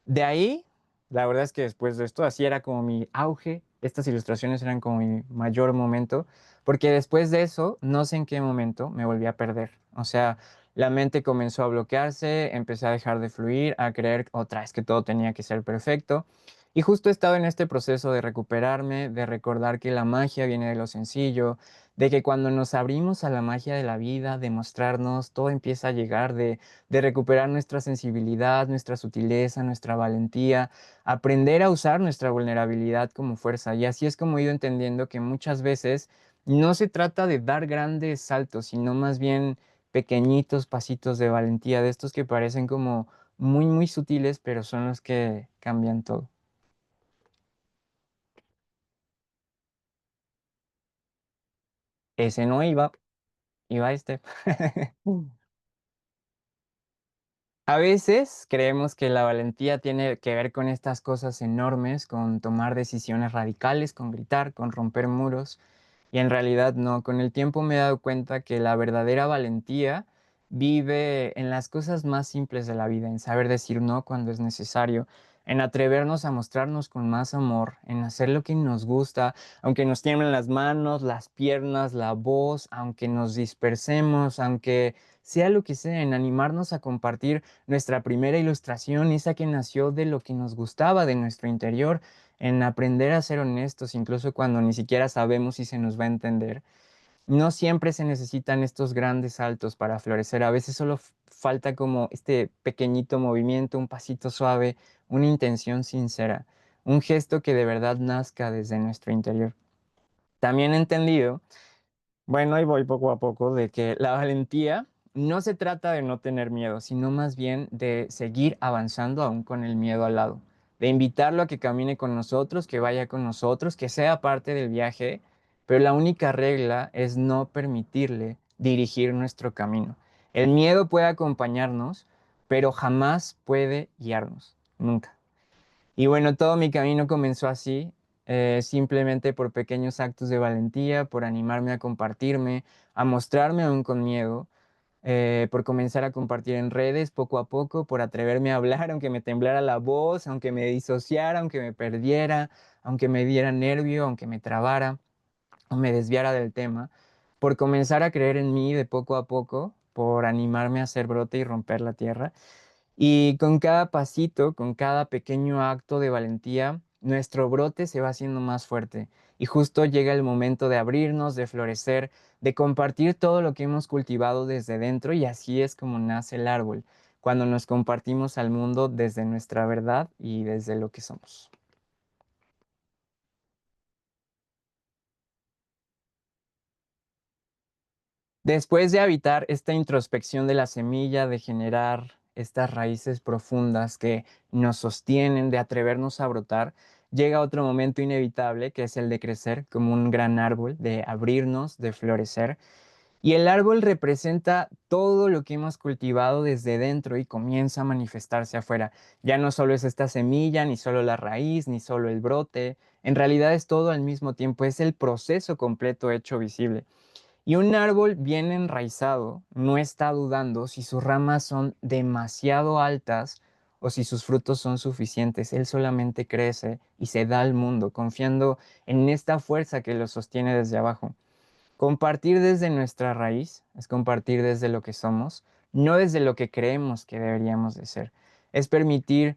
de ahí, la verdad es que después de esto, así era como mi auge, estas ilustraciones eran como mi mayor momento, porque después de eso, no sé en qué momento me volví a perder. O sea, la mente comenzó a bloquearse, empecé a dejar de fluir, a creer otra vez que todo tenía que ser perfecto. Y justo he estado en este proceso de recuperarme, de recordar que la magia viene de lo sencillo, de que cuando nos abrimos a la magia de la vida, de mostrarnos, todo empieza a llegar, de recuperar nuestra sensibilidad, nuestra sutileza, nuestra valentía, aprender a usar nuestra vulnerabilidad como fuerza. Y así es como he ido entendiendo que muchas veces no se trata de dar grandes saltos, sino más bien pequeñitos pasitos de valentía, de estos que parecen como muy, muy sutiles, pero son los que cambian todo. Ese no iba, iba este. A veces creemos que la valentía tiene que ver con estas cosas enormes, con tomar decisiones radicales, con gritar, con romper muros, y en realidad no. Con el tiempo me he dado cuenta que la verdadera valentía vive en las cosas más simples de la vida, en saber decir no cuando es necesario, en atrevernos a mostrarnos con más amor, en hacer lo que nos gusta, aunque nos tiemblen las manos, las piernas, la voz, aunque nos dispersemos, aunque sea lo que sea, en animarnos a compartir nuestra primera ilustración, esa que nació de lo que nos gustaba de nuestro interior, en aprender a ser honestos, incluso cuando ni siquiera sabemos si se nos va a entender. No siempre se necesitan estos grandes saltos para florecer, a veces solo falta como este pequeñito movimiento, un pasito suave, una intención sincera, un gesto que de verdad nazca desde nuestro interior. También he entendido, bueno, ahí voy poco a poco, de que la valentía no se trata de no tener miedo, sino más bien de seguir avanzando aún con el miedo al lado, de invitarlo a que camine con nosotros, que vaya con nosotros, que sea parte del viaje, pero la única regla es no permitirle dirigir nuestro camino. El miedo puede acompañarnos, pero jamás puede guiarnos, nunca. Y bueno, todo mi camino comenzó así, simplemente por pequeños actos de valentía, por animarme a compartirme, a mostrarme aún con miedo, por comenzar a compartir en redes poco a poco, por atreverme a hablar, aunque me temblara la voz, aunque me disociara, aunque me perdiera, aunque me diera nervio, aunque me trabara o me desviara del tema, por comenzar a creer en mí de poco a poco, por animarme a hacer brote y romper la tierra. Y con cada pasito, con cada pequeño acto de valentía, nuestro brote se va haciendo más fuerte. Y justo llega el momento de abrirnos, de florecer, de compartir todo lo que hemos cultivado desde dentro y así es como nace el árbol, cuando nos compartimos al mundo desde nuestra verdad y desde lo que somos. Después de habitar esta introspección de la semilla, de generar estas raíces profundas que nos sostienen, de atrevernos a brotar, llega otro momento inevitable que es el de crecer como un gran árbol, de abrirnos, de florecer. Y el árbol representa todo lo que hemos cultivado desde dentro y comienza a manifestarse afuera. Ya no solo es esta semilla, ni solo la raíz, ni solo el brote. En realidad es todo al mismo tiempo, es el proceso completo hecho visible. Y un árbol bien enraizado no está dudando si sus ramas son demasiado altas o si sus frutos son suficientes. Él solamente crece y se da al mundo, confiando en esta fuerza que lo sostiene desde abajo. Compartir desde nuestra raíz es compartir desde lo que somos, no desde lo que creemos que deberíamos de ser. Es permitir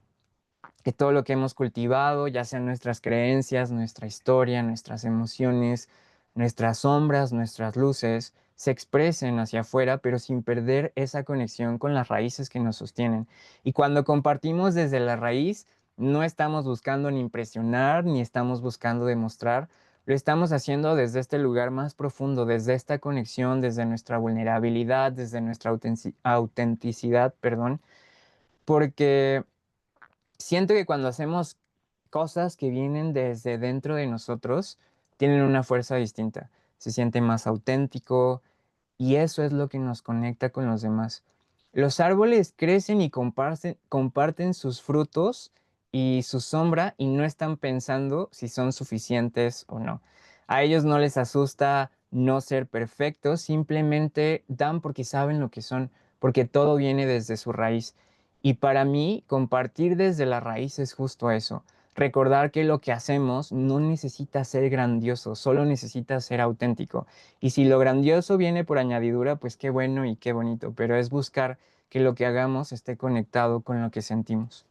que todo lo que hemos cultivado, ya sean nuestras creencias, nuestra historia, nuestras emociones, nuestras sombras, nuestras luces, se expresen hacia afuera, pero sin perder esa conexión con las raíces que nos sostienen. Y cuando compartimos desde la raíz, no estamos buscando ni impresionar, ni estamos buscando demostrar, lo estamos haciendo desde este lugar más profundo, desde esta conexión, desde nuestra vulnerabilidad, desde nuestra autenticidad, perdón, porque siento que cuando hacemos cosas que vienen desde dentro de nosotros, tienen una fuerza distinta. Se siente más auténtico y eso es lo que nos conecta con los demás. Los árboles crecen y comparten sus frutos y su sombra y no están pensando si son suficientes o no. A ellos no les asusta no ser perfectos, simplemente dan porque saben lo que son, porque todo viene desde su raíz. Y para mí, compartir desde la raíz es justo eso. Recordar que lo que hacemos no necesita ser grandioso, solo necesita ser auténtico. Y si lo grandioso viene por añadidura, pues qué bueno y qué bonito, pero es buscar que lo que hagamos esté conectado con lo que sentimos.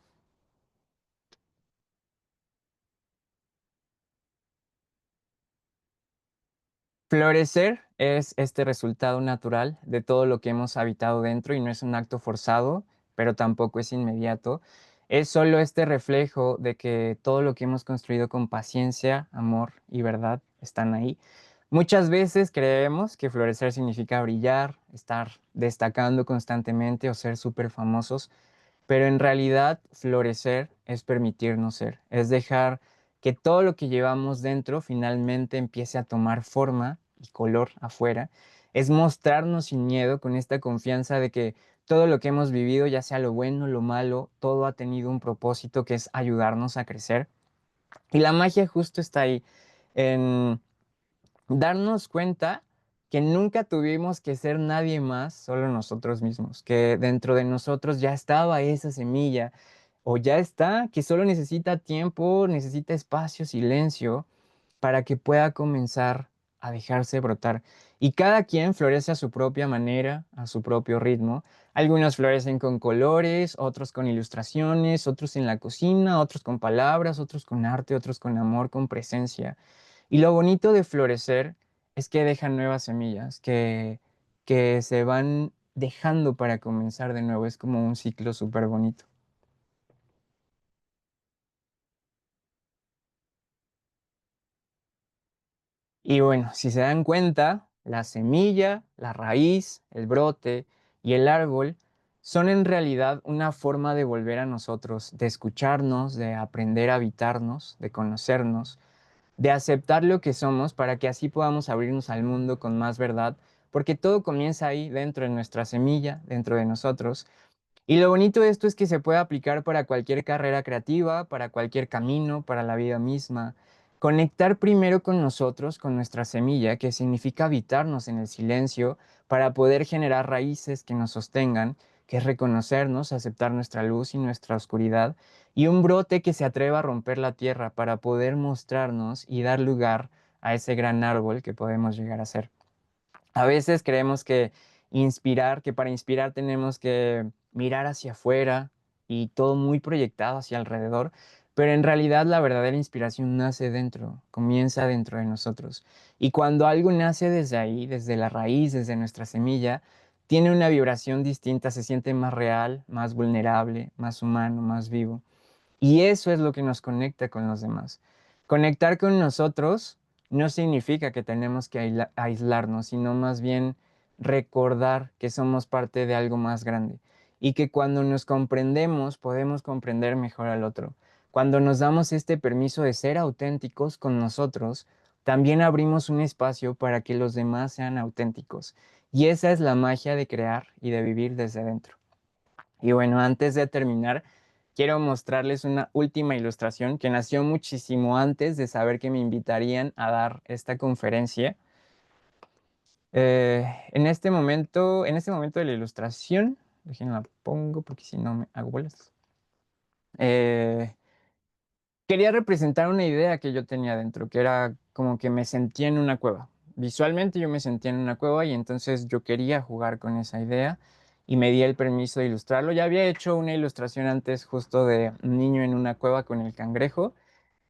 Florecer es este resultado natural de todo lo que hemos habitado dentro y no es un acto forzado, pero tampoco es inmediato. Es solo este reflejo de que todo lo que hemos construido con paciencia, amor y verdad están ahí. Muchas veces creemos que florecer significa brillar, estar destacando constantemente o ser súper famosos, pero en realidad florecer es permitirnos ser, es dejar que todo lo que llevamos dentro finalmente empiece a tomar forma y color afuera, es mostrarnos sin miedo con esta confianza de que todo lo que hemos vivido, ya sea lo bueno, lo malo, todo ha tenido un propósito que es ayudarnos a crecer. Y la magia justo está ahí, en darnos cuenta que nunca tuvimos que ser nadie más, solo nosotros mismos, que dentro de nosotros ya estaba esa semilla o ya está, que solo necesita tiempo, necesita espacio, silencio para que pueda comenzar a dejarse brotar. Y cada quien florece a su propia manera, a su propio ritmo. Algunos florecen con colores, otros con ilustraciones, otros en la cocina, otros con palabras, otros con arte, otros con amor, con presencia. Y lo bonito de florecer es que dejan nuevas semillas, que se van dejando para comenzar de nuevo. Es como un ciclo súper bonito. Y bueno, si se dan cuenta, la semilla, la raíz, el brote y el árbol son en realidad una forma de volver a nosotros, de escucharnos, de aprender a habitarnos, de conocernos, de aceptar lo que somos para que así podamos abrirnos al mundo con más verdad, porque todo comienza ahí, dentro de nuestra semilla, dentro de nosotros. Y lo bonito de esto es que se puede aplicar para cualquier carrera creativa, para cualquier camino, para la vida misma. Conectar primero con nosotros, con nuestra semilla, que significa habitarnos en el silencio para poder generar raíces que nos sostengan, que es reconocernos, aceptar nuestra luz y nuestra oscuridad, y un brote que se atreva a romper la tierra para poder mostrarnos y dar lugar a ese gran árbol que podemos llegar a ser. A veces creemos que para inspirar tenemos que mirar hacia afuera y todo muy proyectado hacia alrededor, pero en realidad la verdadera inspiración nace dentro, comienza dentro de nosotros. Y cuando algo nace desde ahí, desde la raíz, desde nuestra semilla, tiene una vibración distinta, se siente más real, más vulnerable, más humano, más vivo. Y eso es lo que nos conecta con los demás. Conectar con nosotros no significa que tenemos que aislarnos, sino más bien recordar que somos parte de algo más grande y que cuando nos comprendemos podemos comprender mejor al otro. Cuando nos damos este permiso de ser auténticos con nosotros, también abrimos un espacio para que los demás sean auténticos. Y esa es la magia de crear y de vivir desde dentro. Y bueno, antes de terminar, quiero mostrarles una última ilustración que nació muchísimo antes de saber que me invitarían a dar esta conferencia. En este momento de la ilustración, déjenme la pongo porque si no me hago bolas. Eh, Quería representar una idea que yo tenía dentro, que era como que me sentía en una cueva. Visualmente yo me sentía en una cueva y entonces yo quería jugar con esa idea y me di el permiso de ilustrarlo. Ya había hecho una ilustración antes justo de un niño en una cueva con el cangrejo,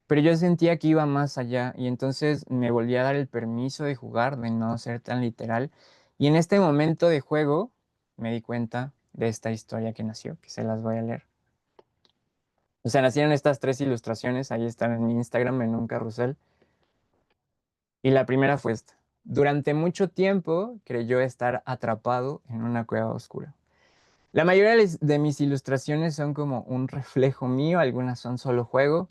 pero yo sentía que iba más allá y entonces me volví a dar el permiso de jugar, de no ser tan literal. Y en este momento de juego me di cuenta de esta historia que nació, que se las voy a leer. O sea, nacieron estas tres ilustraciones, ahí están en mi Instagram, en un carrusel. Y la primera fue esta. Durante mucho tiempo creyó estar atrapado en una cueva oscura. La mayoría de mis ilustraciones son como un reflejo mío, algunas son solo juego,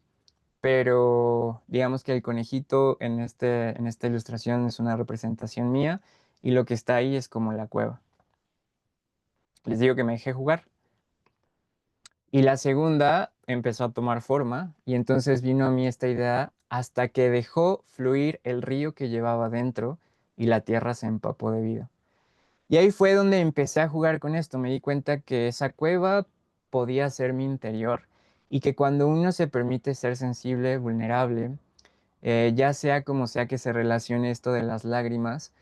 pero digamos que el conejito en esta ilustración es una representación mía y lo que está ahí es como la cueva. Les digo que me dejé jugar. Y la segunda empezó a tomar forma y entonces vino a mí esta idea hasta que dejó fluir el río que llevaba dentro y la tierra se empapó de vida. Y ahí fue donde empecé a jugar con esto. Me di cuenta que esa cueva podía ser mi interior y que cuando uno se permite ser sensible, vulnerable, ya sea como sea que se relacione esto de las lágrimas,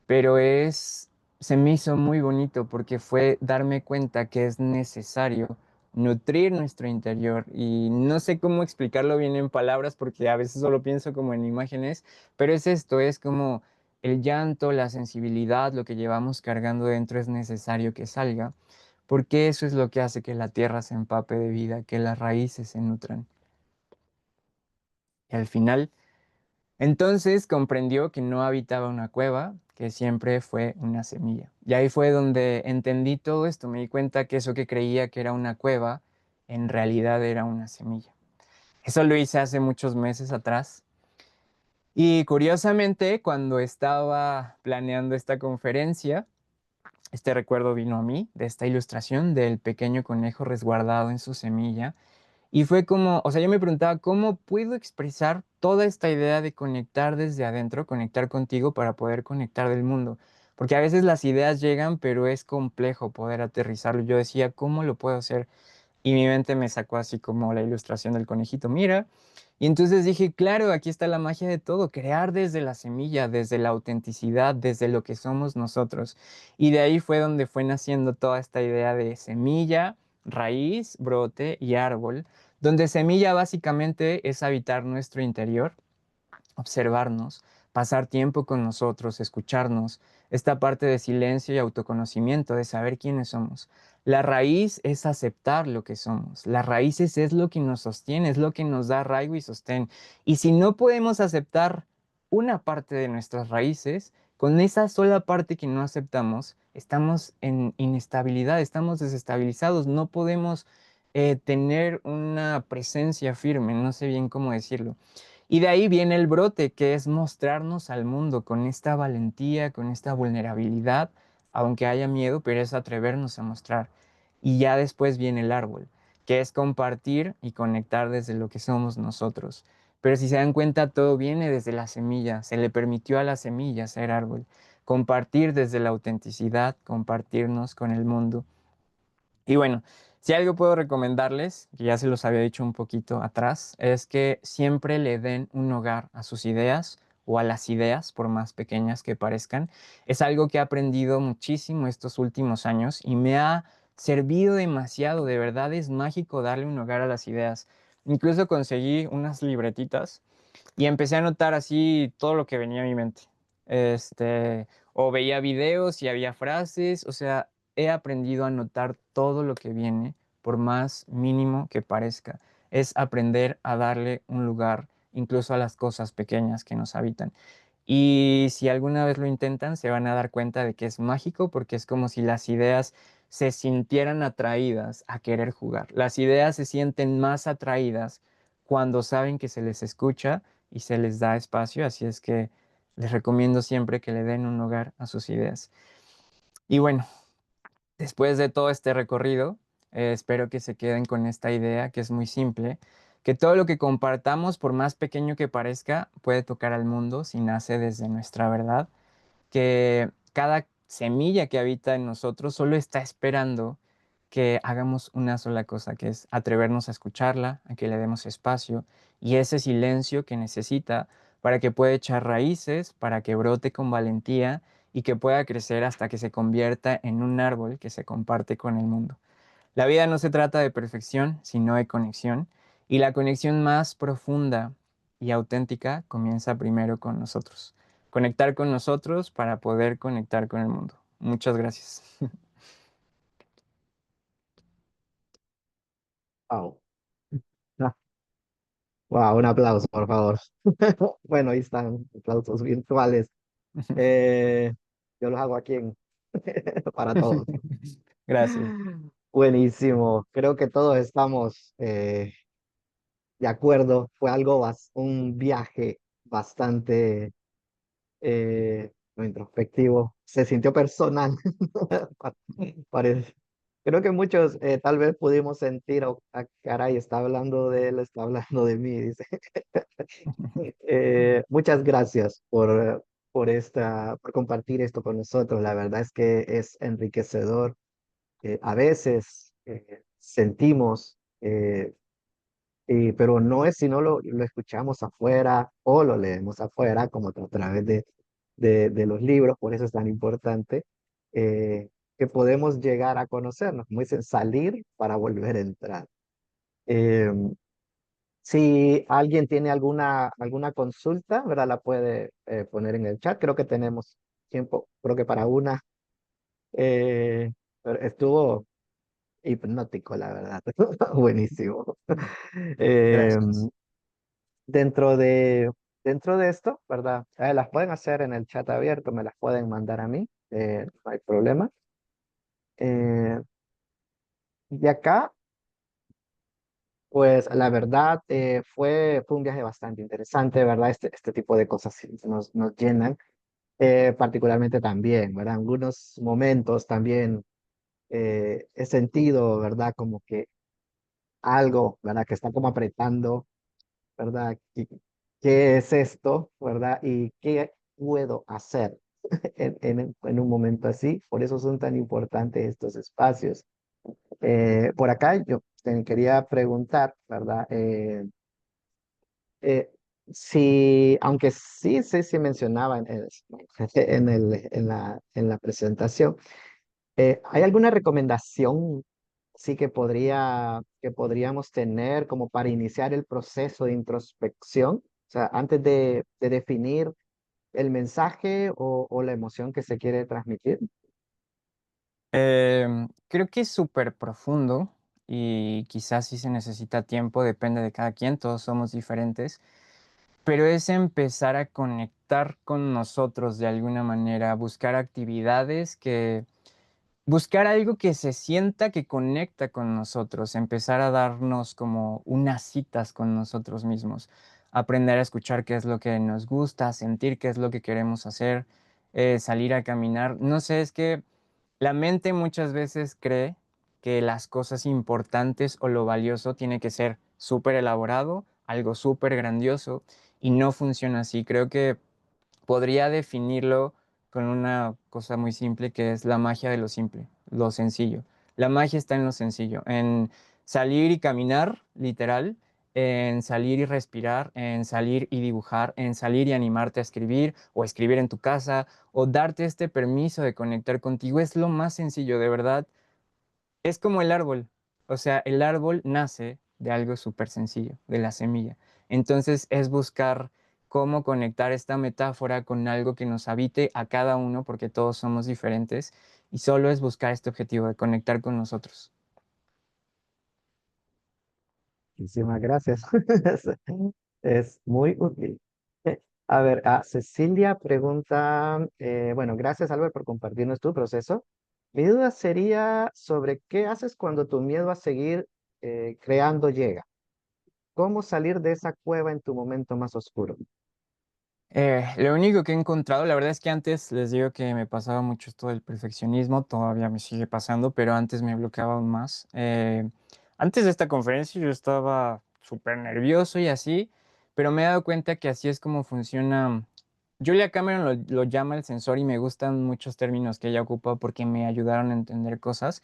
pero se me hizo muy bonito porque fue darme cuenta que es necesario nutrir nuestro interior y no sé cómo explicarlo bien en palabras porque a veces solo pienso como en imágenes, pero es esto, es como el llanto, la sensibilidad, lo que llevamos cargando dentro es necesario que salga, porque eso es lo que hace que la tierra se empape de vida, que las raíces se nutran. Y al final entonces comprendió que no habitaba una cueva, que siempre fue una semilla. Y ahí fue donde entendí todo esto, me di cuenta que eso que creía que era una cueva, en realidad era una semilla. Eso lo hice hace muchos meses atrás. Y curiosamente, cuando estaba planeando esta conferencia, este recuerdo vino a mí de esta ilustración del pequeño conejo resguardado en su semilla. Y fue como, o sea, yo me preguntaba, ¿cómo puedo expresar toda esta idea de conectar desde adentro, conectar contigo para poder conectar del mundo? Porque a veces las ideas llegan, pero es complejo poder aterrizarlo. Yo decía, ¿cómo lo puedo hacer? Y mi mente me sacó así como la ilustración del conejito, mira. Y entonces dije, claro, aquí está la magia de todo, crear desde la semilla, desde la autenticidad, desde lo que somos nosotros. Y de ahí fue donde fue naciendo toda esta idea de semilla, raíz, brote y árbol, donde semilla básicamente es habitar nuestro interior, observarnos, pasar tiempo con nosotros, escucharnos, esta parte de silencio y autoconocimiento, de saber quiénes somos. La raíz es aceptar lo que somos. Las raíces es lo que nos sostiene, es lo que nos da arraigo y sostén. Y si no podemos aceptar una parte de nuestras raíces, con esa sola parte que no aceptamos, estamos en inestabilidad, estamos desestabilizados, no podemos tener una presencia firme, no sé bien cómo decirlo. Y de ahí viene el brote, que es mostrarnos al mundo con esta valentía, con esta vulnerabilidad, aunque haya miedo, pero es atrevernos a mostrar. Y ya después viene el árbol, que es compartir y conectar desde lo que somos nosotros. Pero si se dan cuenta, todo viene desde la semilla, se le permitió a la semilla ser árbol. Compartir desde la autenticidad, compartirnos con el mundo. Y bueno, si algo puedo recomendarles, que ya se los había dicho un poquito atrás, es que siempre le den un hogar a sus ideas o a las ideas, por más pequeñas que parezcan. Es algo que he aprendido muchísimo estos últimos años y me ha servido demasiado. De verdad es mágico darle un hogar a las ideas. Incluso conseguí unas libretitas y empecé a anotar así todo lo que venía a mi mente. O veía videos y había frases, o sea, he aprendido a notar todo lo que viene, por más mínimo que parezca. Es aprender a darle un lugar incluso a las cosas pequeñas que nos habitan. Y si alguna vez lo intentan, se van a dar cuenta de que es mágico porque es como si las ideas se sintieran atraídas a querer jugar. Las ideas se sienten más atraídas cuando saben que se les escucha y se les da espacio, así es que les recomiendo siempre que le den un hogar a sus ideas. Y bueno, después de todo este recorrido, espero que se queden con esta idea que es muy simple, que todo lo que compartamos, por más pequeño que parezca, puede tocar al mundo si nace desde nuestra verdad, que cada semilla que habita en nosotros solo está esperando que hagamos una sola cosa, que es atrevernos a escucharla, a que le demos espacio y ese silencio que necesita para que pueda echar raíces, para que brote con valentía y que pueda crecer hasta que se convierta en un árbol que se comparte con el mundo. La vida no se trata de perfección, sino de conexión, y la conexión más profunda y auténtica comienza primero con nosotros. Conectar con nosotros para poder conectar con el mundo. Muchas gracias.
Wow. Ah, wow, un aplauso, por favor. Bueno, ahí están, aplausos virtuales. Eh, yo los hago aquí para todos.
Gracias.
Buenísimo. Creo que todos estamos de acuerdo. Fue un viaje bastante no, introspectivo. Se sintió personal. Parece. Creo que muchos tal vez pudimos sentir, oh, ah, caray, está hablando de él, está hablando de mí, dice. Muchas gracias por compartir esto con nosotros. La verdad es que es enriquecedor. A veces sentimos, pero no es si no lo escuchamos afuera o lo leemos afuera, como a través de los libros, por eso es tan importante eh, que podemos llegar a conocernos, como dicen, salir para volver a entrar. Eh, si alguien tiene alguna consulta, ¿verdad? La puede poner en el chat. Creo que tenemos tiempo, creo que para una. Eh, pero estuvo hipnótico, la verdad. Buenísimo. Eh,
Gracias.
dentro de, dentro de esto, ¿verdad? Las pueden hacer en el chat abierto, me las pueden mandar a mí, no hay problema. Eh, de acá, pues la verdad fue un viaje bastante interesante, ¿verdad? Este tipo de cosas sí nos llenan, particularmente también, ¿verdad? Algunos momentos también he sentido, ¿verdad? Como que algo, ¿verdad? Que está como apretando, ¿verdad? ¿Qué es esto, ¿verdad? ¿Y qué puedo hacer en un momento así? Por eso son tan importantes estos espacios. Por acá yo te quería preguntar, ¿verdad? Eh, si, aunque sí mencionaba en la presentación, ¿hay alguna recomendación sí que podríamos tener como para iniciar el proceso de introspección? O sea, antes de definir el mensaje o la emoción que se quiere transmitir.
Creo que es súper profundo y quizás si se necesita tiempo, depende de cada quien, todos somos diferentes, pero es empezar a conectar con nosotros de alguna manera, buscar actividades que buscar algo que se sienta que conecta con nosotros, empezar a darnos como unas citas con nosotros mismos. aprender a escuchar qué es lo que nos gusta, sentir qué es lo que queremos hacer, salir a caminar. No sé, es que la mente muchas veces cree que las cosas importantes o lo valioso tiene que ser súper elaborado, algo súper grandioso, y no funciona así. Creo que podría definirlo con una cosa muy simple que es la magia de lo simple, lo sencillo. La magia está en lo sencillo, en salir y caminar, literal, en salir y respirar, en salir y dibujar, en salir y animarte a escribir o escribir en tu casa o darte este permiso de conectar contigo. Es lo más sencillo, de verdad. Es como el árbol. O sea, el árbol nace de algo súper sencillo, de la semilla. Entonces es buscar cómo conectar esta metáfora con algo que nos habite a cada uno, porque todos somos diferentes, y solo es buscar este objetivo de conectar con nosotros.
Muchísimas gracias. Es muy útil. A ver, Cecilia pregunta, bueno, gracias Albert por compartirnos tu proceso. Mi duda sería sobre qué haces cuando tu miedo a seguir creando llega. ¿Cómo salir de esa cueva en tu momento más oscuro?
Lo único que he encontrado, la verdad es que antes les digo que me pasaba mucho esto del perfeccionismo, todavía me sigue pasando, pero antes me bloqueaba aún más. Antes de esta conferencia yo estaba súper nervioso y así, pero me he dado cuenta que así es como funciona. Julia Cameron lo llama el sensor y me gustan muchos términos que ella ocupa porque me ayudaron a entender cosas.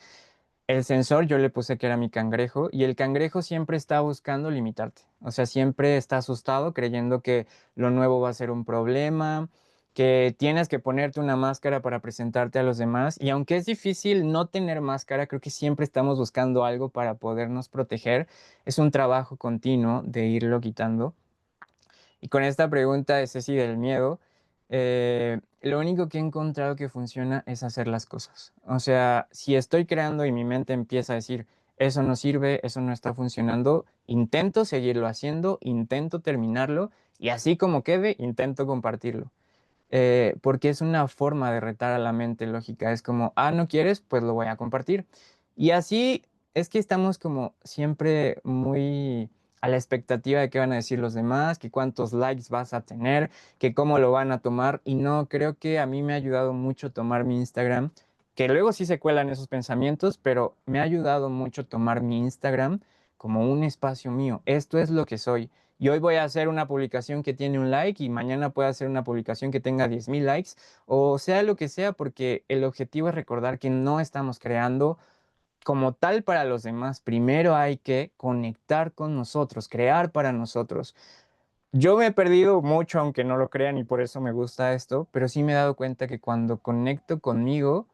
El sensor yo le puse que era mi cangrejo y el cangrejo siempre está buscando limitarte. O sea, siempre está asustado creyendo que lo nuevo va a ser un problema, que tienes que ponerte una máscara para presentarte a los demás. Y aunque es difícil no tener máscara, creo que siempre estamos buscando algo para podernos proteger. Es un trabajo continuo de irlo quitando. Y con esta pregunta de Ceci del miedo, lo único que he encontrado que funciona es hacer las cosas. O sea, si estoy creando y mi mente empieza a decir, eso no sirve, eso no está funcionando, intento seguirlo haciendo, intento terminarlo y así como quede, intento compartirlo, porque es una forma de retar a la mente lógica. Es como, no quieres, pues lo voy a compartir. Y así es que estamos como siempre muy a la expectativa de qué van a decir los demás, que cuántos likes vas a tener, que cómo lo van a tomar. Y no, creo que a mí me ha ayudado mucho tomar mi Instagram, que luego sí se cuelan esos pensamientos, pero me ha ayudado mucho tomar mi Instagram como un espacio mío. Esto es lo que soy. Y hoy voy a hacer una publicación que tiene un like y mañana puedo hacer una publicación que tenga 10,000 likes o sea lo que sea, porque el objetivo es recordar que no estamos creando como tal para los demás. Primero hay que conectar con nosotros, crear para nosotros. Yo me he perdido mucho, aunque no lo crean, y por eso me gusta esto, pero sí me he dado cuenta que cuando conecto conmigo,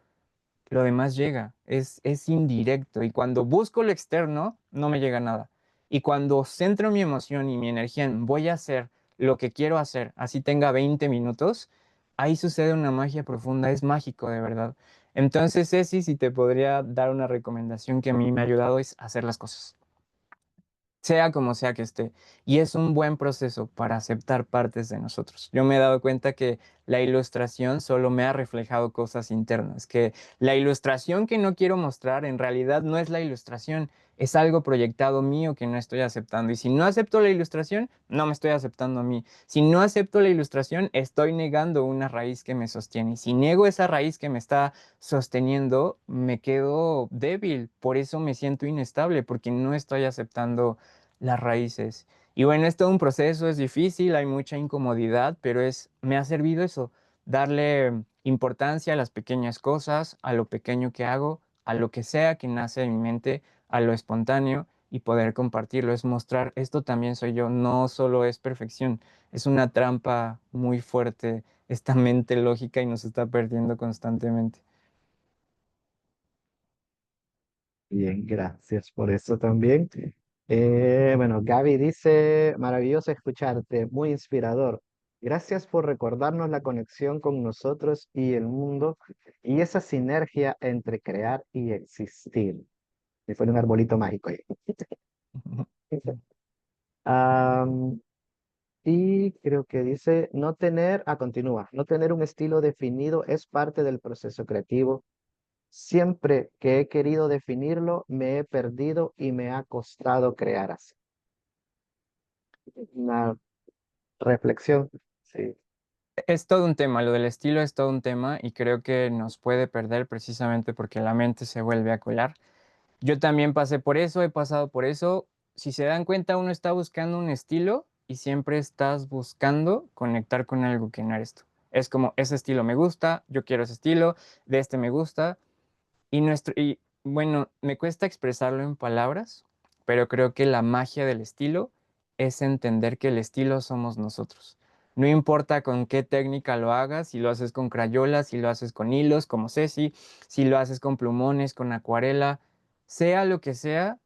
lo demás llega, es indirecto y cuando busco lo externo, no me llega nada. Y cuando centro mi emoción y mi energía en voy a hacer lo que quiero hacer, así tenga 20 minutos, ahí sucede una magia profunda, es mágico de verdad. Entonces, Ceci, si te podría dar una recomendación que a mí me ha ayudado es hacer las cosas sea como sea que esté. Y es un buen proceso para aceptar partes de nosotros. Yo me he dado cuenta que la ilustración solo me ha reflejado cosas internas, que la ilustración que no quiero mostrar en realidad no es la ilustración, es algo proyectado mío que no estoy aceptando. Y si no acepto la ilustración, no me estoy aceptando a mí. Si no acepto la ilustración, estoy negando una raíz que me sostiene. Y si niego esa raíz que me está sosteniendo, me quedo débil. Por eso me siento inestable, porque no estoy aceptando las raíces. Y bueno, es todo un proceso, es difícil, hay mucha incomodidad, pero me ha servido eso, darle importancia a las pequeñas cosas, a lo pequeño que hago, a lo que sea que nace de mi mente, a lo espontáneo y poder compartirlo, es mostrar, esto también soy yo, no solo es perfección, es una trampa muy fuerte, esta mente lógica y nos está perdiendo constantemente.
Bien, gracias por eso también. Bueno, Gaby dice, maravilloso escucharte, muy inspirador. Gracias por recordarnos la conexión con nosotros y el mundo y esa sinergia entre crear y existir. Me fue un arbolito mágico ahí. Am, y creo que dice, continúa, no tener un estilo definido es parte del proceso creativo. Siempre que he querido definirlo, me he perdido y me ha costado crear así. reflexión. Sí,
Es todo un tema, lo del estilo es todo un tema y creo que nos puede perder precisamente porque la mente se vuelve a colar. Yo también pasé por eso, he pasado por eso. Si se dan cuenta, uno está buscando un estilo y siempre estás buscando conectar con algo que no eres tú. Es como, ese estilo me gusta, yo quiero ese estilo, de este me gusta. Y bueno, me cuesta expresarlo en palabras, pero creo que la magia del estilo es entender que el estilo somos nosotros. No importa con qué técnica lo hagas, si lo haces con crayolas, si lo haces con hilos, como Ceci, si lo haces con plumones, con acuarela, sea lo que sea,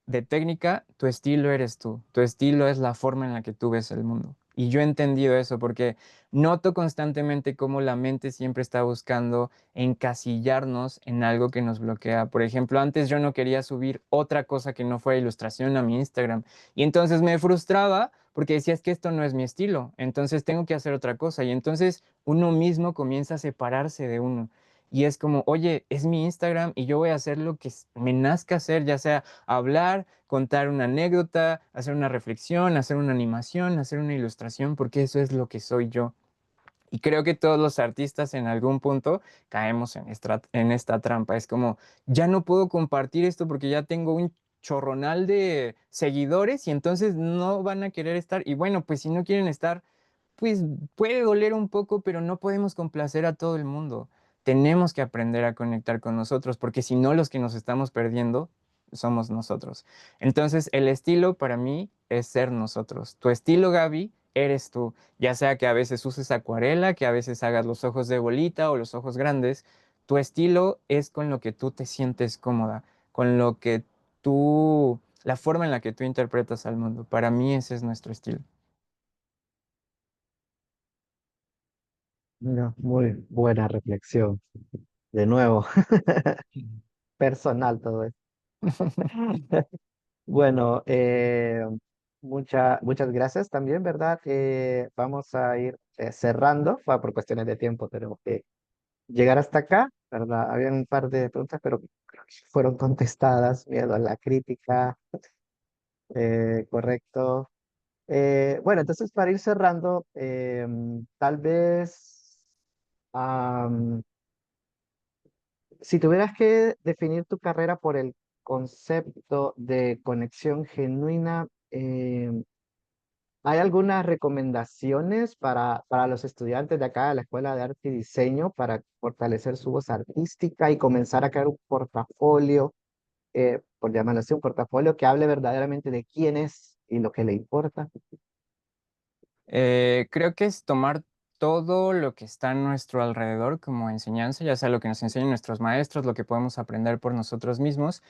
de técnica, tu estilo eres tú. Tu estilo es la forma en la que tú ves el mundo. Y yo he entendido eso porque noto constantemente cómo la mente siempre está buscando encasillarnos en algo que nos bloquea. Por ejemplo, antes yo no quería subir otra cosa que no fuera ilustración a mi Instagram. Y entonces me frustraba porque decía, es que esto no es mi estilo. Entonces tengo que hacer otra cosa. Y entonces uno mismo comienza a separarse de uno. Y es como, oye, es mi Instagram y yo voy a hacer lo que me nazca hacer, ya sea hablar, contar una anécdota, hacer una reflexión, hacer una animación, hacer una ilustración, porque eso es lo que soy yo. Y creo que todos los artistas en algún punto caemos en esta trampa. Es como, ya no puedo compartir esto porque ya tengo un chorronal de seguidores y entonces no van a querer estar. Y bueno, pues si no quieren estar, pues puede doler un poco, pero no podemos complacer a todo el mundo. Tenemos que aprender a conectar con nosotros, porque si no, los que nos estamos perdiendo somos nosotros. Entonces, el estilo para mí es ser nosotros. Tu estilo, Gaby, eres tú. Ya sea que a veces uses acuarela, que a veces hagas los ojos de bolita o los ojos grandes. Tu estilo es con lo que tú te sientes cómoda, con lo que la forma en la que tú interpretas al mundo. Para mí ese es nuestro estilo.
no, muy buena reflexión. De nuevo, personal todo esto. Bueno, muchas gracias también, ¿verdad? Vamos a ir cerrando. Por cuestiones de tiempo tenemos que llegar hasta acá, ¿verdad? Había un par de preguntas, pero creo que fueron contestadas. Miedo a la crítica, correcto. Bueno, entonces para ir cerrando, tal vez, am, si tuvieras que definir tu carrera por el concepto de conexión genuina, ¿hay algunas recomendaciones para los estudiantes de acá de la Escuela de Arte y Diseño para fortalecer su voz artística y comenzar a crear un portafolio, por llamarlo así, un portafolio que hable verdaderamente de quién es y lo que le importa?
Creo que es tomar todo lo que está a nuestro alrededor como enseñanza, ya sea lo que nos enseñan nuestros maestros, lo que podemos aprender por nosotros mismos,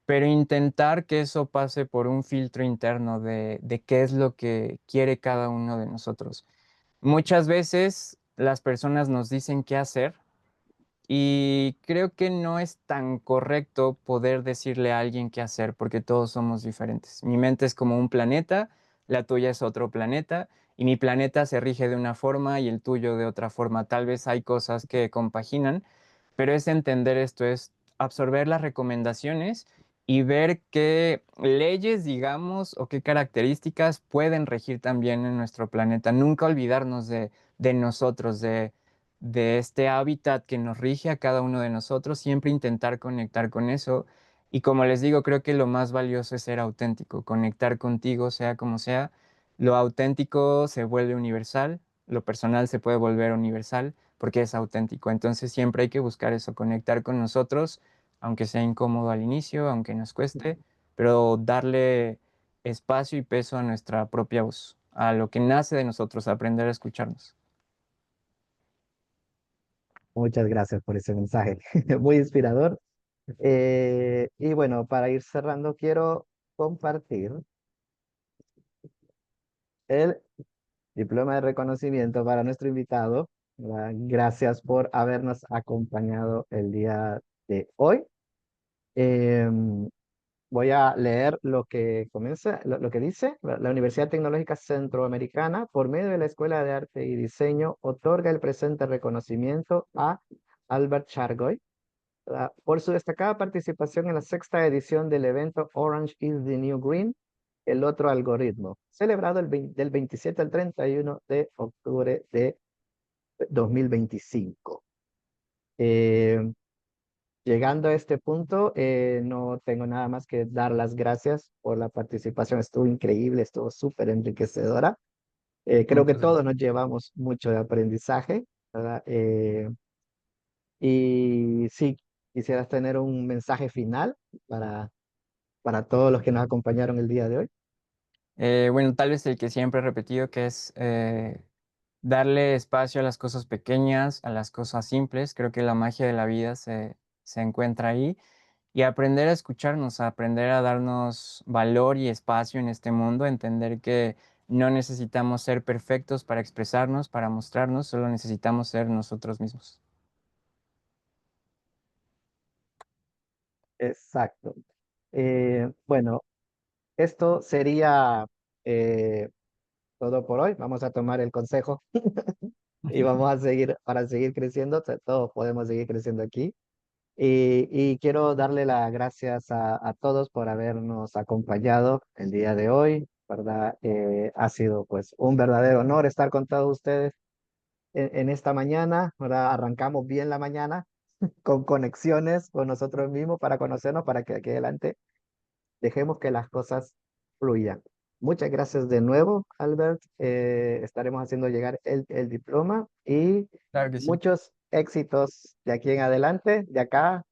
pero intentar que eso pase por un filtro interno de qué es lo que quiere cada uno de nosotros. Muchas veces las personas nos dicen qué hacer y creo que no es tan correcto poder decirle a alguien qué hacer porque todos somos diferentes. Mi mente es como un planeta, la tuya es otro planeta y mi planeta se rige de una forma y el tuyo de otra forma. Tal vez hay cosas que compaginan, pero es entender esto, es absorber las recomendaciones y ver qué leyes, digamos, o qué características pueden regir también en nuestro planeta. Nunca olvidarnos de nosotros, de este hábitat que nos rige a cada uno de nosotros, siempre intentar conectar con eso. Y como les digo, creo que lo más valioso es ser auténtico, conectar contigo, sea como sea. Lo auténtico se vuelve universal, lo personal se puede volver universal porque es auténtico. Entonces siempre hay que buscar eso, conectar con nosotros, aunque sea incómodo al inicio, aunque nos cueste, pero darle espacio y peso a nuestra propia voz, a lo que nace de nosotros, aprender a escucharnos.
Muchas gracias por ese mensaje, muy inspirador. Y bueno, para ir cerrando, quiero compartir el diploma de reconocimiento para nuestro invitado. ¿Verdad? Gracias por habernos acompañado el día de hoy. Em, Voy a leer lo que comienza, lo que dice. La Universidad Tecnológica Centroamericana, por medio de la Escuela de Arte y Diseño, otorga el presente reconocimiento a Albert Chargoy, por su destacada participación en la sexta edición del evento Orange is the New Green, el otro algoritmo, celebrado del 27 al 31 de octubre de 2025. Eh, Llegando a este punto, no tengo nada más que dar las gracias por la participación. Estuvo increíble, estuvo súper enriquecedora. Creo que
Muchas
todos
gracias.
nos llevamos mucho de aprendizaje, ¿verdad? Y sí, quisieras tener un mensaje final para, para todos los que nos acompañaron el día de hoy.
Bueno, tal vez el que siempre he repetido, que es darle espacio a las cosas pequeñas, a las cosas simples. Creo que la magia de la vida se encuentra ahí. Y aprender a escucharnos, a aprender a darnos valor y espacio en este mundo, entender que no necesitamos ser perfectos para expresarnos, para mostrarnos, solo necesitamos ser nosotros mismos.
Exacto. Bueno, esto sería eh, todo por hoy. Vamos a tomar el consejo y vamos a seguir, para seguir creciendo. Todos podemos seguir creciendo aquí. Y quiero darle las gracias a todos por habernos acompañado el día de hoy, ¿verdad? Ha sido pues un verdadero honor estar con todos ustedes en esta mañana, ¿verdad? Arrancamos bien la mañana con conexiones con nosotros mismos para conocernos, para que aquí adelante dejemos que las cosas fluyan. Muchas gracias de nuevo, Albert. Estaremos haciendo llegar el diploma y
Claro que sí.
muchos éxitos de aquí en adelante. De acá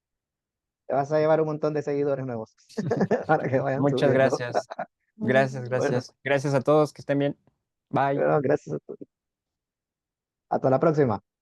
te vas a llevar un montón de seguidores nuevos para que vayan
Muchas
subiendo.
gracias. Gracias,
Bueno,
gracias. Gracias a todos, que estén bien. Bye.
bueno, gracias a todos. Hasta la próxima.